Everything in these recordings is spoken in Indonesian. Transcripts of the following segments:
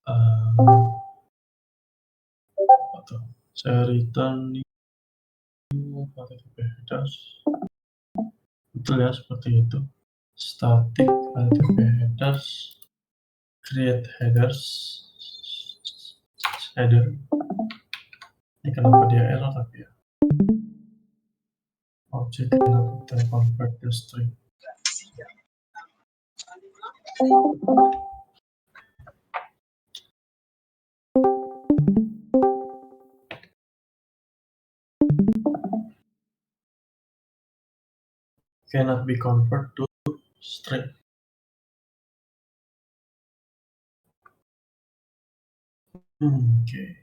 Apa tuh? Saya return new HTTP headers. Betul ya, seperti itu. Static HTTP headers, create headers, header. Ini kenapa dia error tapi ya? Object cannot convert the string. Cannot be converted to string. Okay.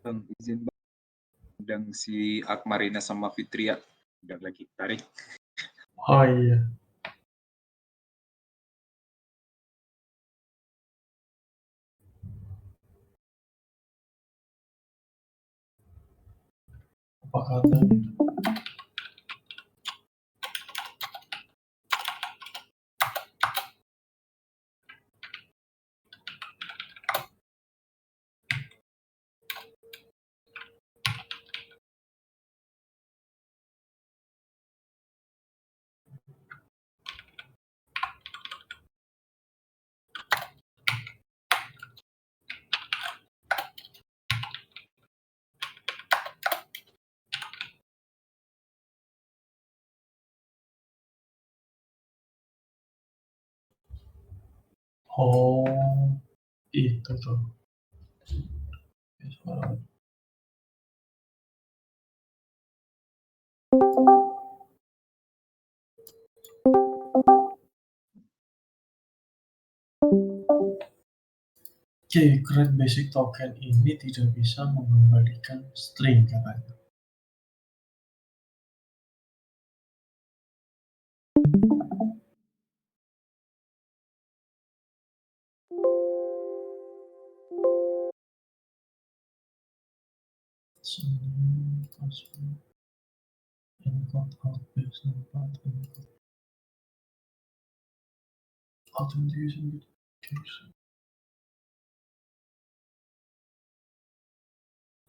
Bang, izin Bang. Undang si Akmarina sama Fitria. Udah lagi tarik. Oh iya. Apa katanya? Oh, itu tuh. Oke, create basic token ini tidak bisa mengembalikan string katanya. Encode out base number encode authentication verification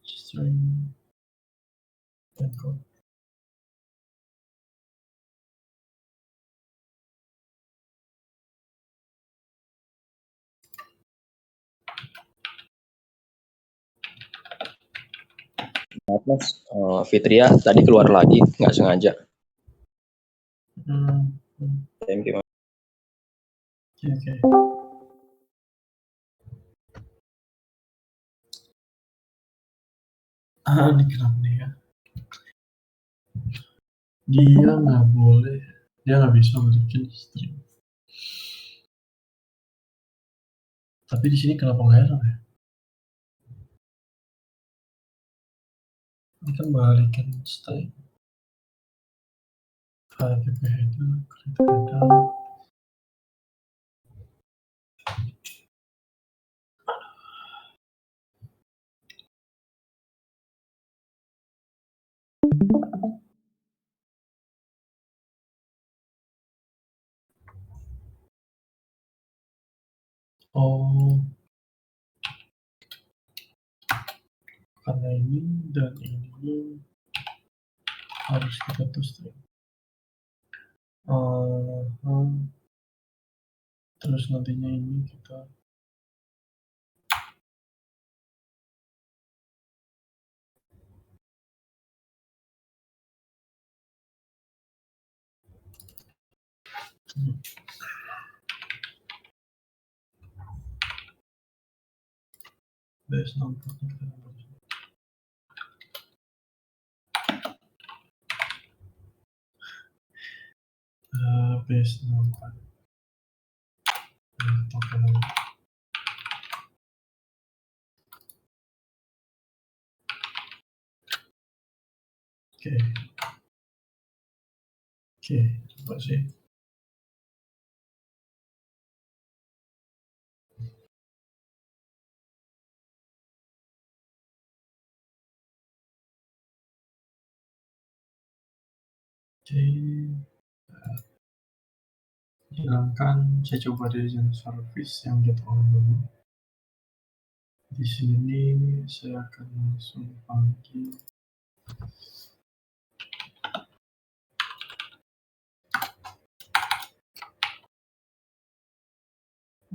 string encode. Maaf Mas, Fitria tadi keluar lagi, nggak sengaja. Thank you Mas. Oke. Ini kenapa nih ya? Dia nggak boleh, dia nggak bisa bikin string. Tapi di sini kenapa nggak error ya? Ini kan balikin string. HTTP header, create header. Oh, karena ini dan ini harus kita tuh string. Terus nantinya ini kita base number base number token. Oke, coba sih. Oke, hilangkan, saya coba dari jenis service yang get on dulu. Di sini saya akan langsung panggil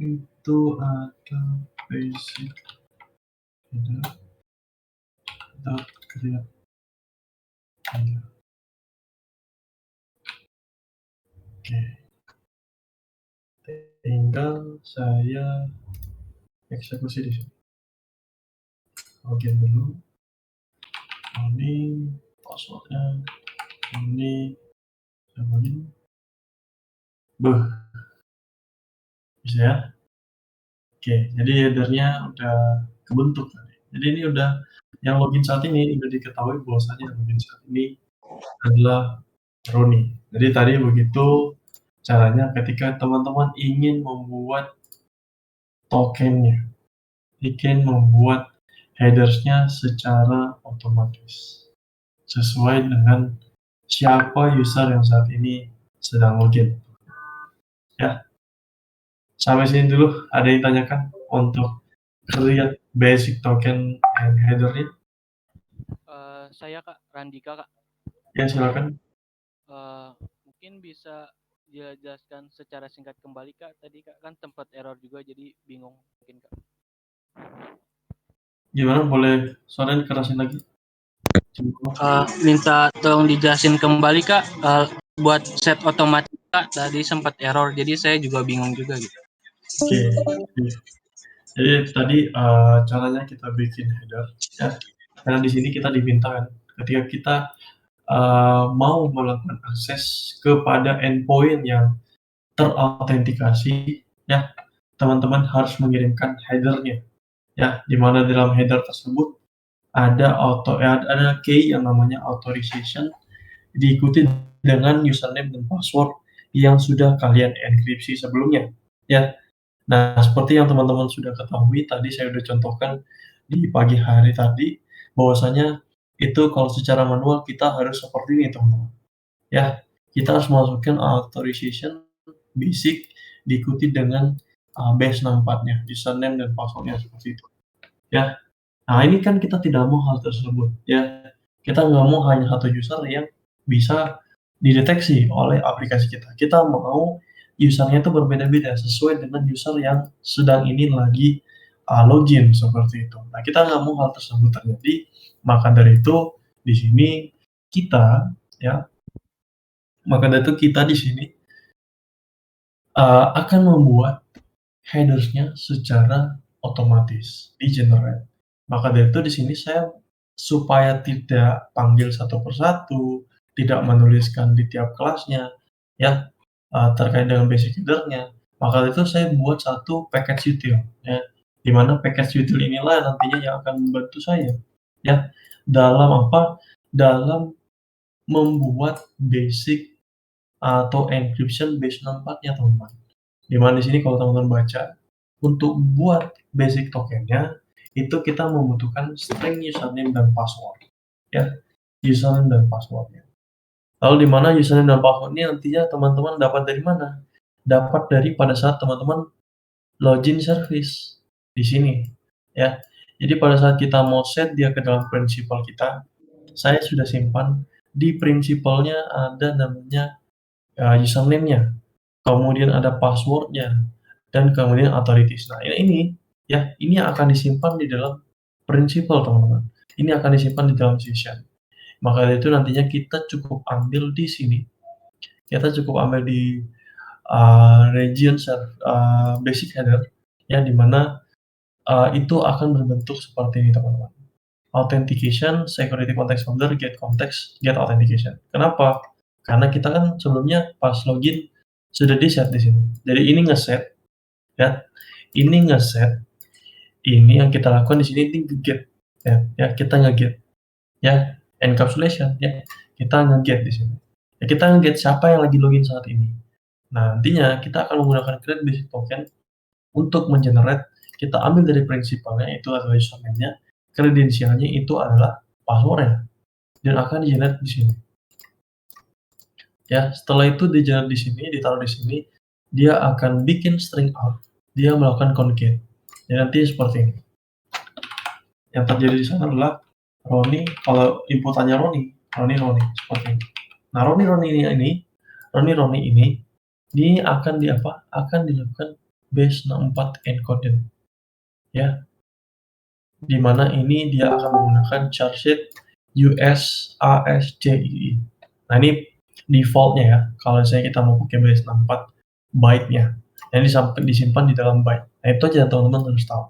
itu ada basic header dot create header. Oke, tinggal saya eksekusi di sini. Login dulu. Ini passwordnya, ini login. Bisa ya. Oke, jadi headernya udah kebentuk tadi. Jadi ini udah yang login saat ini udah diketahui bahwasanya yang login saat ini adalah Roni. Jadi tadi begitu caranya ketika teman-teman ingin membuat tokennya, ingin membuat headersnya secara otomatis sesuai dengan siapa user yang saat ini sedang login. Ya, sampai sini dulu. Ada yang tanyakan untuk create basic token and header-nya? Saya Kak, Randika Kak. Ya, silakan. Mungkin bisa dijelaskan secara singkat kembali Kak. Tadi Kak kan tempat error juga jadi bingung mungkin Kak. Gimana, boleh suaranya kerasin lagi? Minta tolong dijelasin kembali Kak, buat set otomatis Kak, tadi sempat error jadi saya juga bingung juga gitu. Oke. Jadi tadi caranya kita bikin header ya. Karena di sini kita diminta kan ketika kita mau melakukan akses kepada endpoint yang terautentikasi ya, teman-teman harus mengirimkan header-nya ya, di mana dalam header tersebut ada key yang namanya authorization diikuti dengan username dan password yang sudah kalian enkripsi sebelumnya ya. Nah, seperti yang teman-teman sudah ketahui tadi saya sudah contohkan di pagi hari tadi bahwasanya itu kalau secara manual kita harus seperti ini teman-teman. Ya, kita harus masukkan authorization basic diikuti dengan base 64-nya, username dan password-nya seperti itu. Ya. Nah, ini kan kita tidak mau hal tersebut ya. Kita nggak mau hanya satu user yang bisa dideteksi oleh aplikasi kita. Kita mau usernya itu berbeda-beda sesuai dengan user yang sedang ini lagi login seperti itu. Nah, kita nggak mau hal tersebut terjadi. Maka dari itu di sini kita ya, maka dari itu kita di sini akan membuat headersnya secara otomatis di generate. Maka dari itu di sini saya supaya tidak panggil satu persatu, tidak menuliskan di tiap kelasnya, ya terkait dengan basic header-nya. Maka dari itu saya buat satu package util, ya, di mana package util inilah nantinya yang akan membantu saya, ya, dalam apa? Dalam membuat basic atau encryption base 64-nya teman-teman. Di mana di sini kalau teman-teman baca, untuk buat basic tokennya itu kita membutuhkan string username dan password ya, username dan passwordnya. Lalu di mana username dan passwordnya nantinya teman-teman dapat dari mana? Dapat dari pada saat teman-teman login service di sini ya. Jadi pada saat kita mau set dia ke dalam prinsipal kita, saya sudah simpan di prinsipalnya ada namanya username-nya, kemudian ada password-nya, dan kemudian authorities. Nah, ini ya, ini akan disimpan di dalam prinsipal teman-teman. Ini akan disimpan di dalam session. Maka dari itu nantinya kita cukup ambil di sini. Kita cukup ambil di region basic header ya, di mana itu akan berbentuk seperti ini teman-teman. Authentication, security context holder, get context, get authentication. Kenapa? Karena kita kan sebelumnya pas login sudah di-set di sini. Jadi ini ngeset ya. Ini ngeset. Ini yang kita lakukan di sini ini get ya. Ya, kita nge-get. Ya, encapsulation ya. Kita nge-get di sini. Ya, kita nge-get siapa yang lagi login saat ini. Nah, nantinya kita akan menggunakan create basic token untuk mengenerate. Kita ambil dari prinsipalnya itu adalah username-nya, kredensialnya itu adalah password-nya, dan akan di-generate di sini. Ya, setelah itu di sini, ditaruh di sini, dia akan bikin string out, dia melakukan concat. Ya, nanti seperti ini. Yang terjadi di sana adalah Roni, kalau inputannya Roni, seperti ini. Nah, Roni ini akan akan dilakukan base 64 encoded. Ya. Di mana ini dia akan menggunakan charset USASCII. Nah, ini defaultnya ya. Kalau misalnya kita mau pakai base 64 byte-nya, yang disimpan di dalam byte. Nah, itu aja teman-teman harus tahu.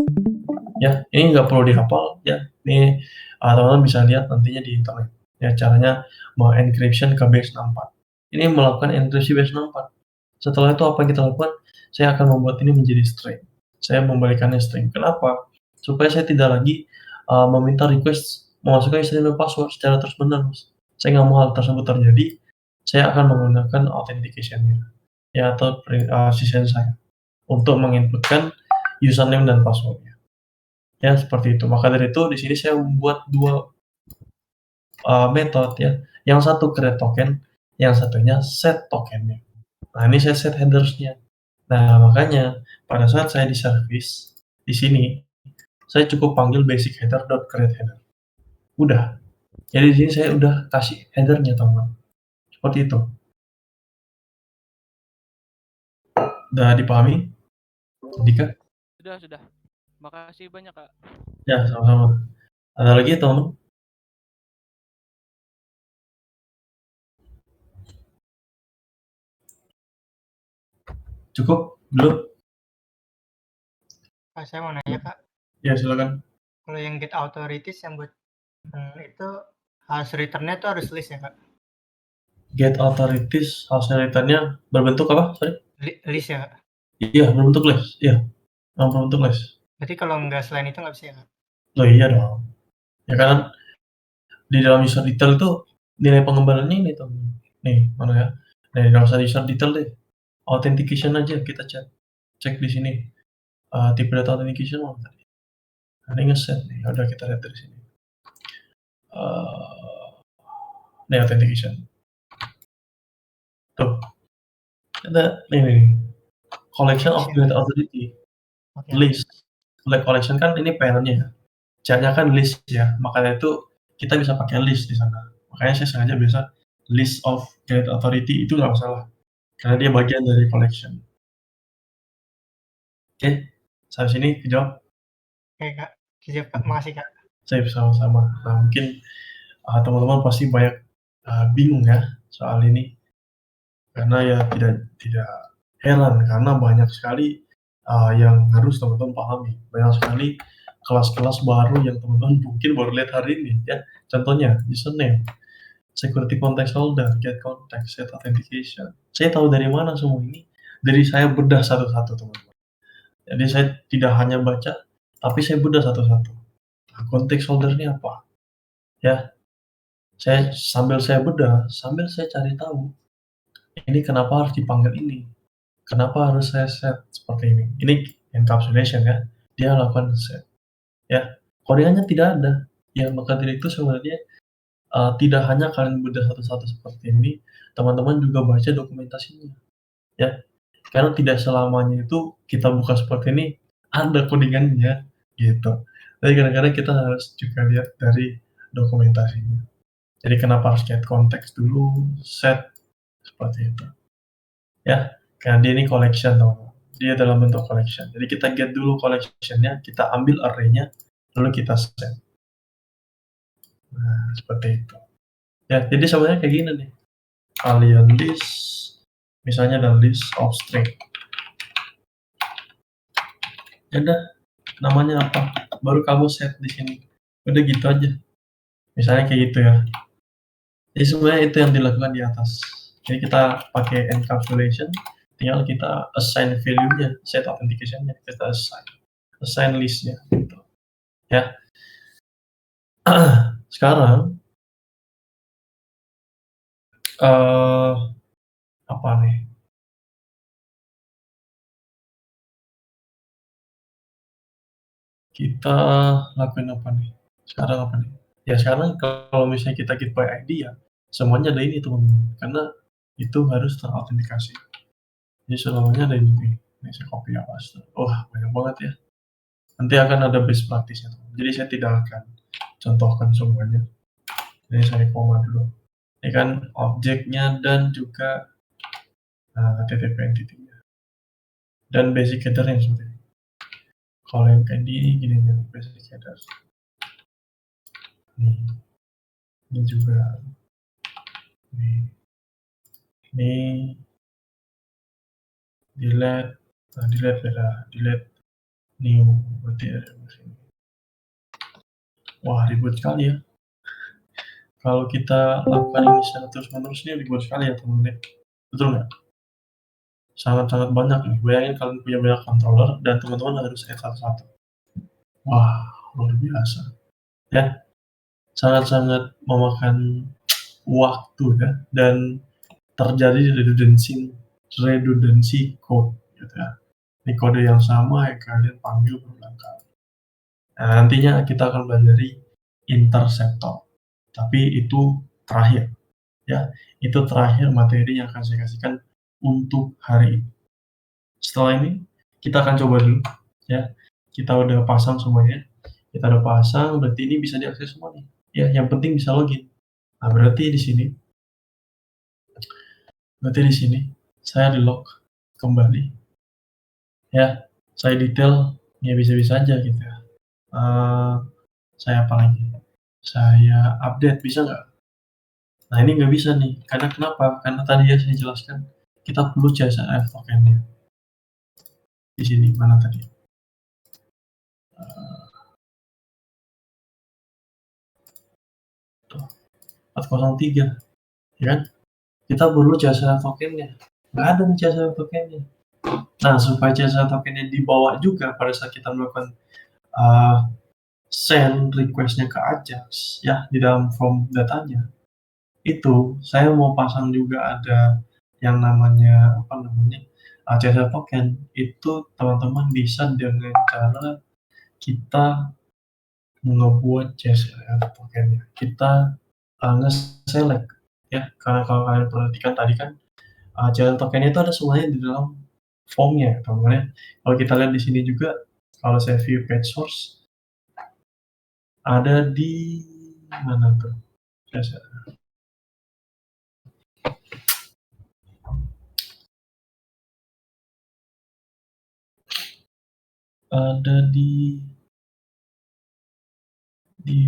Ya, ini nggak perlu dihafal ya. Ini teman-teman bisa lihat nantinya di internet. Ya, caranya encryption ke base 64. Ini melakukan enkripsi base 64. Setelah itu apa yang kita lakukan? Saya akan membuat ini menjadi string. Saya membalikannya string. Kenapa? Supaya saya tidak lagi meminta request memasukkan username dan password secara terus-menerus. Saya nggak mau hal tersebut terjadi. Saya akan menggunakan authentication-nya, ya, atau session saya untuk menginputkan username dan password-nya. Ya, seperti itu. Maka dari itu di sini saya membuat dua metode ya. Yang satu create token, yang satunya set tokennya. Nah, ini saya set headers-nya. Nah, makanya pada saat saya di service di sini, saya cukup panggil basic header.create header. Udah. Jadi di sini saya udah kasih header-nya, teman-teman. Seperti itu. Udah dipahami? Dika? Sudah. Makasih banyak, Kak. Ya, sama-sama. Ada lagi, teman-teman? Cukup? Belum? Kak, saya mau nanya, Kak. Ya, silakan. Kalau yang get authorities yang buat itu harus return-nya tuh harus list ya, Kak? Get authorities, hasil return-nya berbentuk apa? Sorry? List ya, Kak? Iya, berbentuk list. Iya, berbentuk list. Berarti kalau nggak selain itu nggak bisa ya, Kak? Loh, iya dong. Ya kan, di dalam user detail itu nilai pengembaliannya ini, teman. Nih, mana ya? Nah, nggak usah user detail deh. Authentication aja kita cek di sini. Tipe data authentication mana tadi? Ini ngeset nih. Udah kita lihat dari sini. Ini authentication. Tuh. Ada nih. Collection of data authority. Oke. List. Collection kan ini parent-nya. Caranya kan list ya. Makanya itu kita bisa pakai list di sana. Makanya saya sengaja biasa list of data authority itu nggak masalah. Karena dia bagian dari collection. Oke, sampai sini kejawab. Oke, Kak. Siap, Kak. Makasih, Kak. Saya sama-sama. Nah, mungkin teman-teman pasti banyak bingung ya soal ini. Karena ya tidak heran karena banyak sekali yang harus teman-teman pahami. Banyak sekali kelas-kelas baru yang teman-teman mungkin baru lihat hari ini ya. Contohnya username, security context holder, get context, set authentication. Saya tahu dari mana semua ini? Dari saya bedah satu-satu, teman-teman. Jadi saya tidak hanya baca, tapi saya bedah satu-satu. Nah, context holder ini apa? Ya, sambil saya bedah, sambil saya cari tahu, ini kenapa harus dipanggil ini? Kenapa harus saya set seperti ini? Ini encapsulation ya. Dia lakukan set. Ya, kodenya tidak ada. Ya, maka dari itu sebenarnya tidak hanya kalian bedah satu-satu seperti ini, teman-teman juga baca dokumentasinya. Ya, karena tidak selamanya itu kita buka seperti ini ada codingannya gitu. Jadi kadang-kadang kita harus juga lihat dari dokumentasinya. Jadi kenapa harus get konteks dulu, set seperti itu. Ya, karena dia ini collection teman-teman. Dia dalam bentuk collection. Jadi kita get dulu collection-nya, kita ambil array-nya, lalu kita set. Nah, seperti itu. Ya, jadi sebenarnya kayak gini nih. Kalian list, misalnya ada list of string. Ya udah, namanya apa? Baru kamu set di sini. Udah gitu aja. Misalnya kayak gitu ya. Jadi sebenarnya itu yang dilakukan di atas. Jadi kita pakai encapsulation, tinggal kita assign value-nya, set authentication-nya, kita assign list-nya gitu. Ya. Sekarang apa nih? Kita lakuin apa nih? Sekarang apa nih? Ya sekarang kalau misalnya kita get by ID ya, semuanya ada ini teman-teman. Karena itu harus terautentikasi. Jadi semuanya ada di sini. Ini saya copy ya paste. Wah, banyak banget ya. Nanti akan ada best practice-nya. Jadi saya tidak akan contohkan semuanya. Jadi saya koma dulu. Ini kan objeknya dan juga HTTP entity-nya. Dan basic header-nya seperti ini. Kalau yang kayak gini aja basic header. Nih. Ini juga. Nih. Ini delete, delete beda, delete new, berarti ada di sini. Wah, ribet sekali ya. Kalau kita lakukan ini secara terus-menerus ini ribet sekali ya teman-teman. Betul nggak? Sangat-sangat banyak nih. Bayangin kalian punya banyak controller dan teman-teman harus add satu-satu. Wah, luar biasa. Ya, sangat-sangat memakan waktu ya, dan terjadi redundancy code gitu ya. Ini kode yang sama yang kalian panggil berulang kali. Nah, nantinya kita akan pelajari interceptor. Tapi itu terakhir ya. Itu terakhir materi yang akan saya kasihkan untuk hari ini. Setelah ini kita akan coba dulu ya. Kita udah pasang semuanya. Kita udah pasang, berarti ini bisa diakses semua nih. Ya, yang penting bisa login. Nah, berarti di sini saya di log kembali. Ya, saya detail ya bisa-bisa aja gitu ya. Saya apa lagi? Saya update bisa nggak? Nah, ini nggak bisa nih. Karena kenapa? Karena tadi ya saya jelaskan kita perlu CSRF tokennya. Di sini mana tadi? 403, ya kan? Kita perlu CSRF tokennya. Nggak ada nih CSRF tokennya. Nah, supaya CSRF tokennya dibawa juga pada saat kita melakukan send request-nya ke Ajax ya di dalam form datanya, itu saya mau pasang juga ada yang namanya CSRF token. Itu teman-teman bisa dengan cara kita ngebuat CSRF tokennya. Kita nge-select ya, karena kalau kalian perhatikan tadi kan CSRF tokennya itu ada semuanya di dalam formnya teman-teman. Kalau kita lihat di sini juga, kalau saya view page source ada di mana tuh? Ada di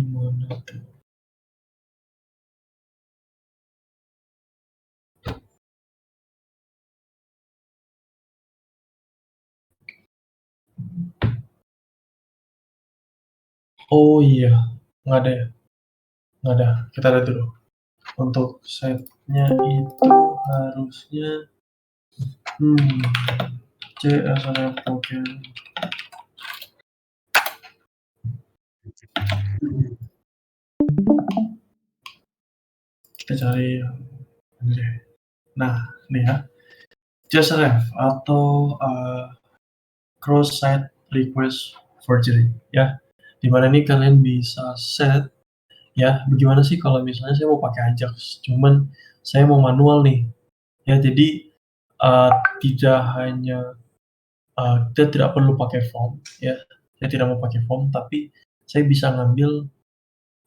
mana tuh? Oh iya, nggak ada ya? Nggak ada. Kita lihat dulu. Untuk setnya itu harusnya CSRF token. Kita cari ini deh. Nah, ini ya. CSRF atau cross-site request forgery ya. Dimana ini kalian bisa set ya, bagaimana sih kalau misalnya saya mau pakai Ajax, cuman saya mau manual nih. Ya, jadi tidak hanya kita tidak perlu pakai form ya. Saya tidak mau pakai form, tapi saya bisa ngambil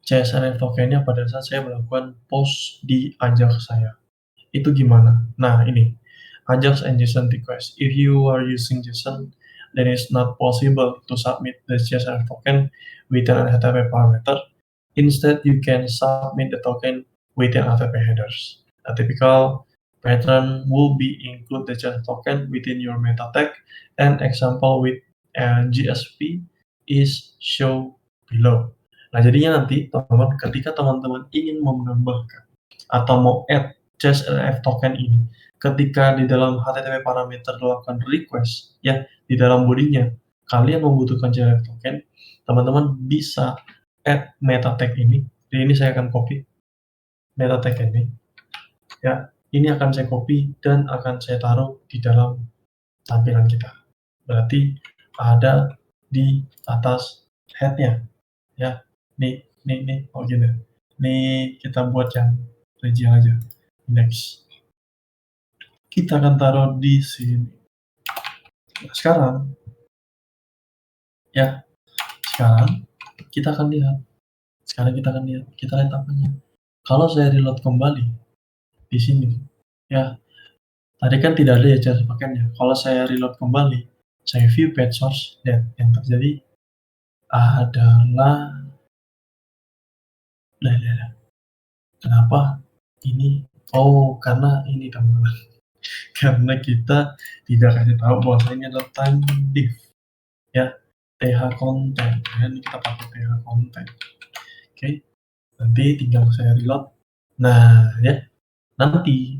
CSRF tokennya pada saat saya melakukan post di Ajax saya. Itu gimana? Nah, ini Ajax and JSON request. If you are using JSON, then it's not possible to submit the CSRF token within an HTTP parameter. Instead, you can submit the token within HTTP headers. A typical pattern will be include the CSRF token within your meta tag, and example with GSP is shown below. Nah, jadinya nanti teman-teman ketika teman-teman ingin menambahkan atau mau add CSRF token ini, ketika di dalam HTTP parameter melakukan request ya, di dalam bodinya kalian membutuhkan CSRF token, teman-teman bisa add meta tag ini. Jadi ini saya akan copy meta tag ini ya, ini akan saya copy dan akan saya taruh di dalam tampilan kita. Berarti ada di atas head-nya ya. Nih oh gini. Nih kita buat yang region aja, index. kita akan taruh di sini. Nah, sekarang kita akan lihat. Kita lihat apanya. Kalau saya reload kembali di sini, ya, tadi kan tidak ada ya cara pakainya. Kalau saya reload kembali, saya view page source, dan yang terjadi adalah kenapa ini? Oh, karena ini teman-teman. Karena kita tidak kasih tahu bahwa ini adalah time div, ya, th content. Ya, ini kita pakai th content. Oke, nanti tinggal saya reload. Nah, ya, nanti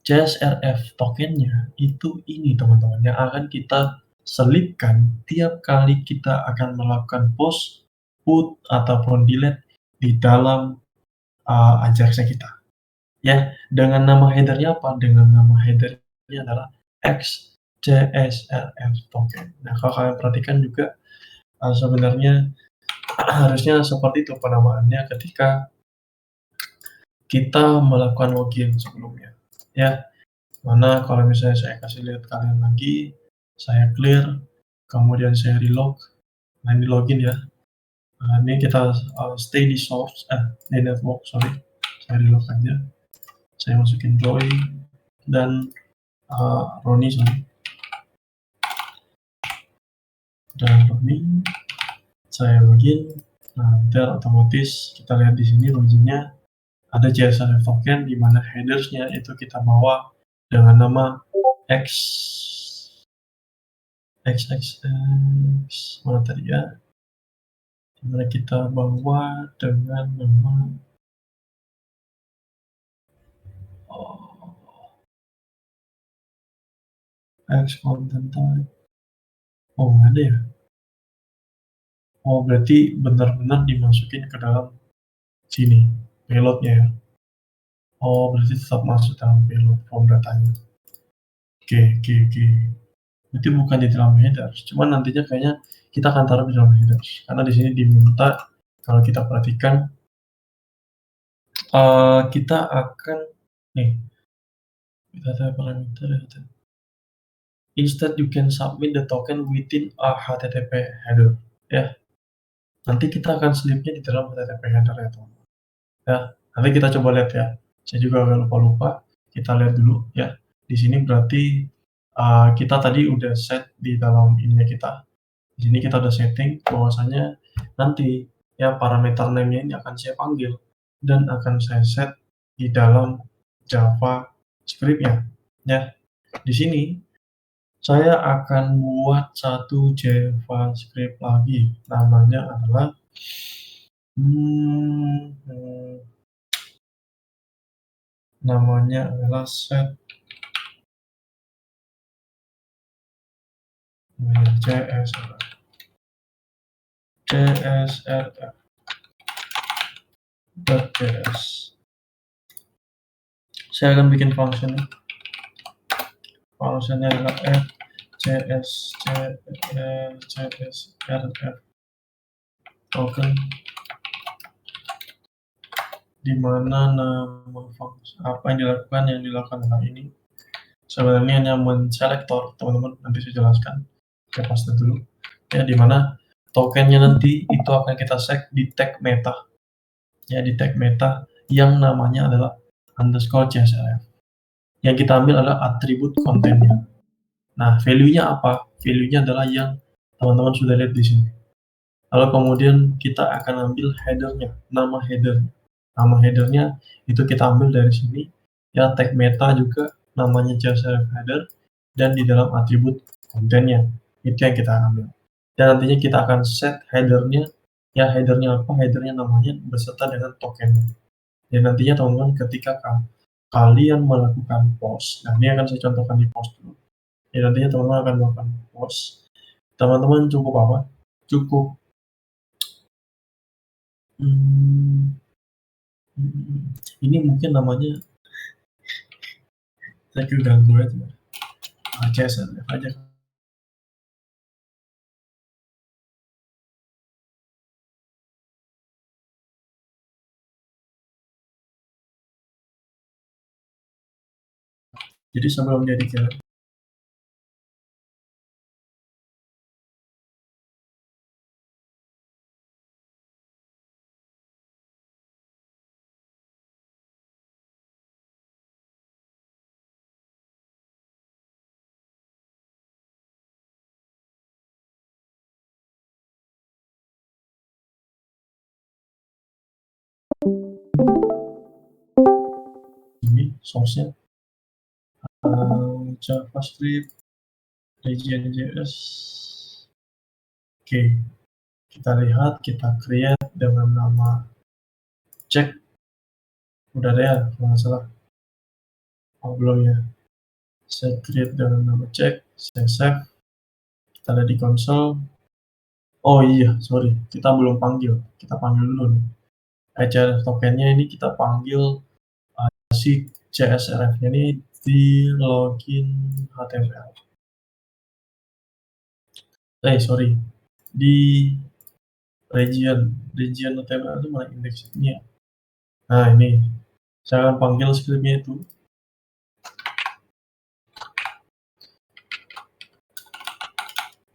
CSRF tokennya itu ini teman-teman yang akan kita selipkan tiap kali kita akan melakukan post, put, ataupun delete di dalam Ajaxnya kita. Ya, dengan nama headernya apa? Dengan nama headernya adalah XCSRF token. Nah, kalau kalian perhatikan juga sebenarnya harusnya seperti itu penamaannya ketika kita melakukan login sebelumnya. Ya, mana kalau misalnya saya kasih lihat kalian lagi, saya clear, kemudian saya relog. Nah, ini login ya. Nah, ini kita stay di source, di network, sorry. Saya relog aja. Saya masukin Joy dan Roni, sorry. Dan Roni, saya login. Nah, nanti otomatis kita lihat di sini loginnya ada CSRF token di mana headersnya itu kita bawa dengan nama XXX mana tadi ya? Dimana kita bawa dengan nama X content type. Oh, nggak ada ya? Oh, berarti benar-benar dimasukin ke dalam sini payloadnya ya. Oh, berarti tetap masuk dalam payload form datanya. Oke. Berarti bukan di dalam headers, cuman nantinya kayaknya kita akan taruh di dalam headers. Karena di sini diminta kalau kita perhatikan kita akan kita ada parameter ya. Instead you can submit the token within a HTTP header, ya. Nanti kita akan selipnya di dalam HTTP header ya teman. Ya, nanti kita coba lihat ya. Saya juga agak lupa. Kita lihat dulu ya. Di sini berarti kita tadi udah set di dalam ininya kita. Di sini kita udah setting bahwasanya nanti ya parameter name-nya ini akan saya panggil dan akan saya set di dalam JavaScript-nya. Ya, di sini saya akan buat satu JavaScript lagi. Namanya adalah set CSRF.js. Saya akan bikin function-nya. Function-nya adalah CSRF token, di mana nama function apa yang dilakukan adalah ini. Sebenarnya hanya menselektor, teman-teman, nanti saya jelaskan. Saya paste dulu. Ya, di mana tokennya nanti itu akan kita set di tag meta. Ya, di tag meta yang namanya adalah underscore CSRF. Yang kita ambil adalah atribut kontennya. Nah, value-nya apa? Value-nya adalah yang teman-teman sudah lihat di sini. Lalu kemudian kita akan ambil header-nya, nama header. Nama header-nya itu kita ambil dari sini. Ya, tag meta juga namanya CSRF header dan di dalam atribut kontennya. Itu yang kita ambil. Dan nantinya kita akan set header-nya. Ya, header-nya apa? Header-nya namanya beserta dengan tokennya. Dan nantinya teman-teman ketika kalian melakukan post, nah ini akan saya contohkan di post dulu. Ya, nantinya teman-teman akan melakukan post. Teman-teman cukup apa? Cukup ini mungkin namanya saya ganggu aja. CSRF aja. Jadi sebelum dia dikirim. Ini source-nya JavaScript region.js. Oke, kita lihat, kita create dengan nama check. Udah ada ya, kalau nggak salah. Oh, belum ya. Saya create dengan nama check, saya save. Kita lihat di console. Oh iya, sorry, kita belum panggil. Kita panggil dulu nih. HRF tokennya ini kita panggil si CSRF-nya ini di login HTML. Sorry, di region HTML itu mana indeks ini ya. Nah ini, saya akan panggil scriptnya itu.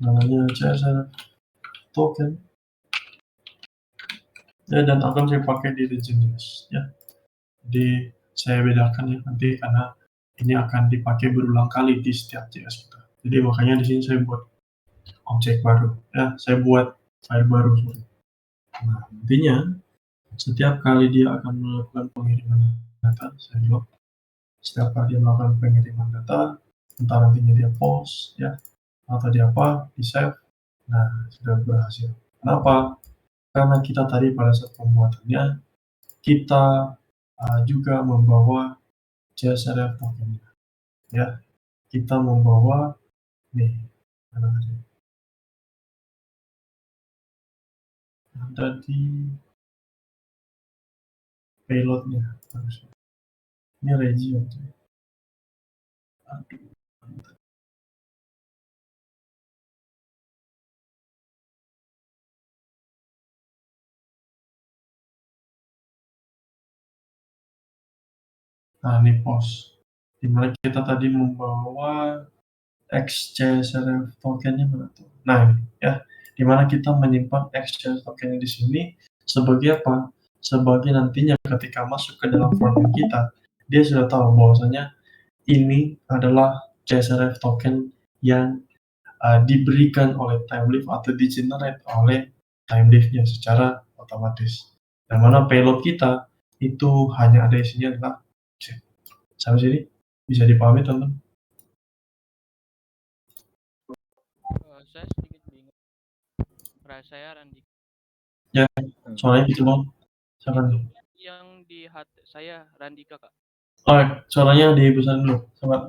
Namanya CSRF token. Ya, dan akan saya pakai di region.js ya. Jadi saya bedakan ya nanti karena ini akan dipakai berulang kali di setiap JS kita. Jadi makanya di sini saya buat objek baru ya, saya buat file baru. Nah, intinya setiap kali dia akan melakukan pengiriman data, saya log. Setiap kali dia melakukan pengiriman data, entah nantinya dia post ya atau dia apa, di save. Nah, sudah berhasil. Kenapa? Karena kita tadi pada saat pembuatannya kita juga membawa CSRF token ya. Kita membawa nih, ada di payloadnya harusnya. Ini region. Nah, ini post. Dimana kita tadi membawa XCSRF tokennya mana tuh? Nah, ini ya. Dimana kita menyimpan XCSRF tokennya di sini sebagai apa? Sebagai nantinya ketika masuk ke dalam form kita, dia sudah tahu bahwasanya ini adalah CSRF token yang diberikan oleh timelift atau di-generate oleh timelift-nya secara otomatis. Yang mana payload kita itu hanya ada isinya adalah sampai sini bisa dipahami teman-teman? Saya sedikit bingung. Saya Randi. Ya, soalnya gitu loh. Siapa nih? Yang di saya Randika Kak. Oh, suaranya dibesarin dulu. Coba.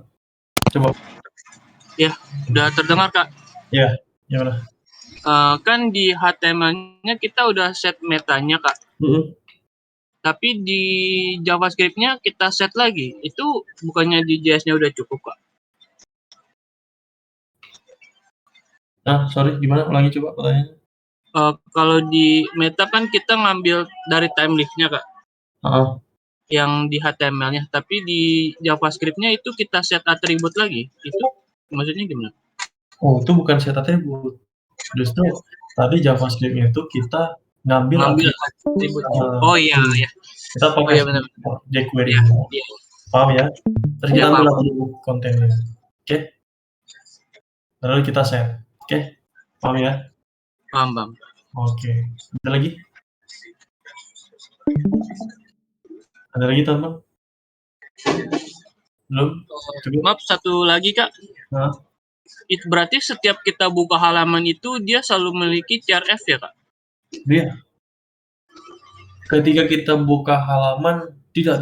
Ya, udah terdengar Kak. Ya, gimana? Kan di HTML-nya kita udah set metanya Kak. Tapi di JavaScript-nya kita set lagi. Itu bukannya di JS-nya udah cukup Kak? Nah, sorry, gimana? Ulangi coba pertanyaannya. Kalau di meta kan kita ngambil dari timelift-nya Kak. Yang di HTML-nya. Tapi di JavaScript-nya itu kita set atribut lagi. Itu maksudnya gimana? Oh, itu bukan set atribut. Justru tadi JavaScript-nya itu kita ngambil atribut. Oh iya, iya. Kita pakai jQuery. Iya. Paham ya? Terus kita ambil atribut kontennya. Oke? Lalu kita set. Oke? Paham ya? Paham, Bang. Oke. Ada lagi? Ada lagi, teman-teman? Belum? Maaf, satu lagi, Kak. Itu berarti setiap kita buka halaman itu dia selalu memiliki CRF ya, Kak? Iya. Ketika kita buka halaman, tidak.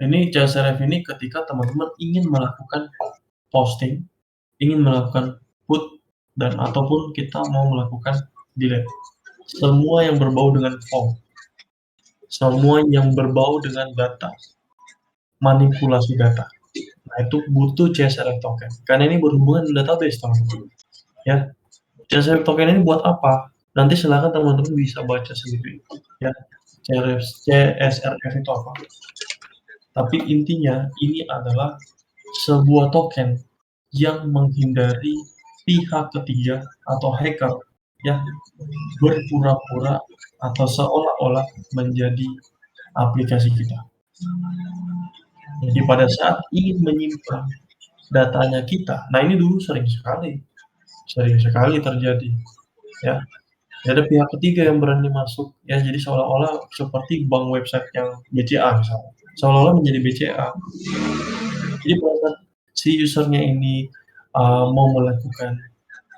Ini CSRF ini ketika teman-teman ingin melakukan posting, ingin melakukan put, dan ataupun kita mau melakukan delete. Semua yang berbau dengan form, semua yang berbau dengan data, manipulasi data. Nah, itu butuh CSRF token. Karena ini berhubungan dengan database, teman-teman. Ya, CSRF token ini buat apa? Nanti silakan teman-teman bisa baca sendiri. Ya, CSRF itu apa? Tapi intinya ini adalah sebuah token yang menghindari pihak ketiga atau hacker ya berpura-pura atau seolah-olah menjadi aplikasi kita. Jadi pada saat ingin menyimpan datanya kita, nah ini dulu sering sekali terjadi ya. Ada pihak ketiga yang berani masuk ya, jadi seolah-olah seperti bank website yang BCA misalnya, seolah-olah menjadi BCA. Jadi pada saat si usernya ini mau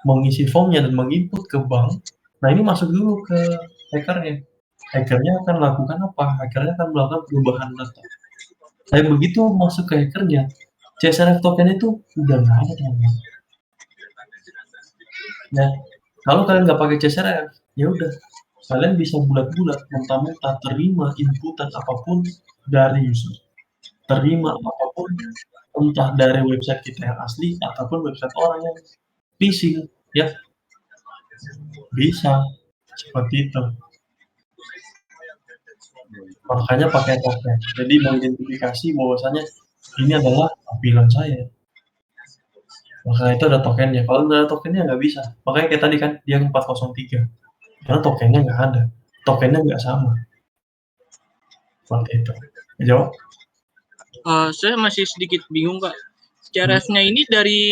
mengisi formnya dan menginput ke bank, nah ini masuk dulu ke hackernya. Hackernya akan lakukan apa? Hackernya akan melakukan perubahan data. Tapi begitu masuk ke hackernya, CSRF token itu udah nggak ada teman-teman. Nah, kalau kalian nggak pakai CSRF, ya udah kalian bisa bulat-bulat mentah-mentah terima inputan apapun dari user, terima apapun entah dari website kita yang asli ataupun website orang yang phishing ya, bisa seperti itu. Makanya pakai token, jadi mengidentifikasi bahwasanya ini adalah tampilan saya. Maka itu ada tokennya. Kalau nggak ada tokennya nggak bisa. Makanya kayak tadi kan dia 403 karena tokennya nggak ada, tokennya nggak sama. Seperti itu. Jawab? Saya masih sedikit bingung Kak. CRF-nya ini dari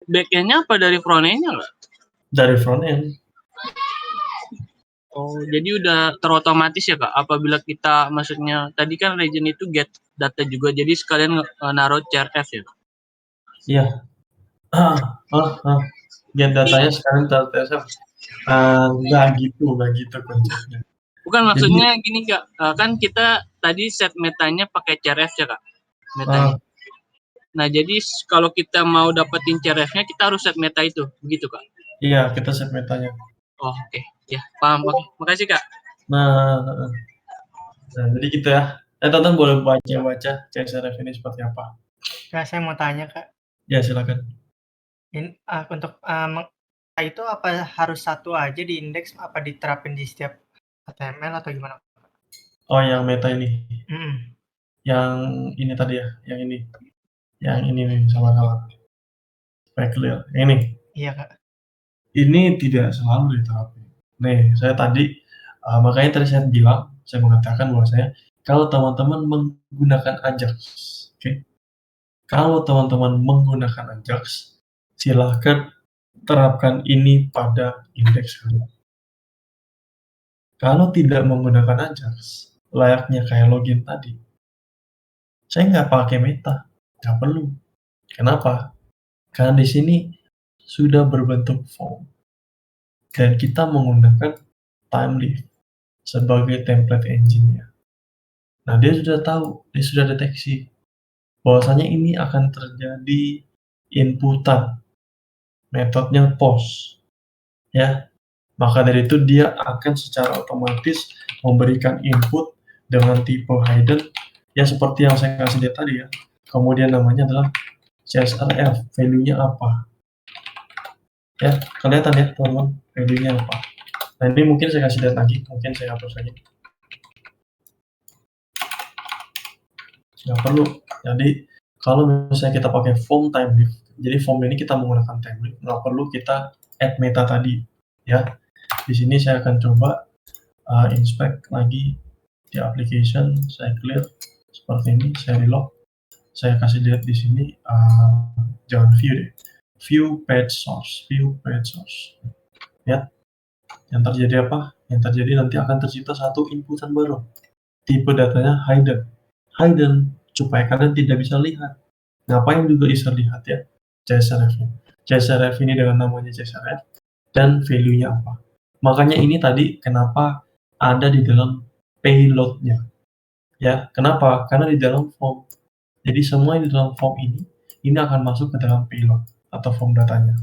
back-end-nya apa dari front-end-nya Kak? Dari front end. Oh, jadi udah terotomatis ya Kak? Apabila kita, maksudnya tadi kan Legend itu get data juga, jadi sekalian naruh CRF ya Kak? Iya. Get datanya sekarang TSF. Nggak gitu konsepnya. Bukan, maksudnya gini Kak, kan kita tadi set metanya pakai CRF ya Kak? Metanya. Nah, jadi kalau kita mau dapetin CRF-nya kita harus set meta itu, begitu Kak? Iya, kita set metanya. Oh, oke. Ya, paham. Oke, makasih Kak. Nah, jadi gitu ya. Tonton boleh baca CSRF ini seperti apa. Kak, saya mau tanya Kak. Ya, silakan. Ini untuk itu apa harus satu aja di indeks, apa diterapin di setiap HTML atau gimana? Oh, yang meta ini. Hmm. Yang ini tadi ya, yang ini. Yang ini nih, sama-sama. Supaya clear. Ini. Iya Kak. Ini tidak selalu diterapin. Nih, saya tadi, makanya tadi saya bilang, saya mengatakan bahwasanya kalau teman-teman menggunakan Ajax, oke? Kalau teman-teman menggunakan Ajax, silahkan terapkan ini pada indeks kalian. Kalau tidak menggunakan Ajax, layaknya kayak login tadi, saya nggak pakai meta, nggak perlu. Kenapa? Karena di sini sudah berbentuk form, dan kita menggunakan Timeleaf sebagai template engine-nya. Nah, dia sudah tahu, dia sudah deteksi bahwasanya ini akan terjadi inputan, metodenya post, ya. Maka dari itu dia akan secara otomatis memberikan input dengan tipe hidden, ya seperti yang saya kasih lihat tadi ya. Kemudian namanya adalah CSRF, value-nya apa? Ya, kelihatan ya teman-teman, value-nya apa? Nah, ini mungkin saya kasih lihat lagi, mungkin saya hapus lagi. Nggak perlu. Jadi, kalau misalnya kita pakai form Timeleaf, jadi form ini kita menggunakan Timeleaf, nggak perlu kita add meta tadi, ya. Di sini saya akan coba inspect lagi di application, saya clear seperti ini, saya reload, saya kasih lihat di sini, jangan view deh, view page source, ya. Yang terjadi apa? Yang terjadi nanti akan tercipta satu inputan baru, tipe datanya hidden, supaya kalian tidak bisa lihat. Ngapain juga bisa lihat ya CSRF-nya. CSRF ini dengan namanya CSRF dan value-nya apa. Makanya ini tadi kenapa ada di dalam payload-nya. Ya, kenapa? Karena di dalam form. Jadi semua di dalam form ini akan masuk ke dalam payload atau form datanya.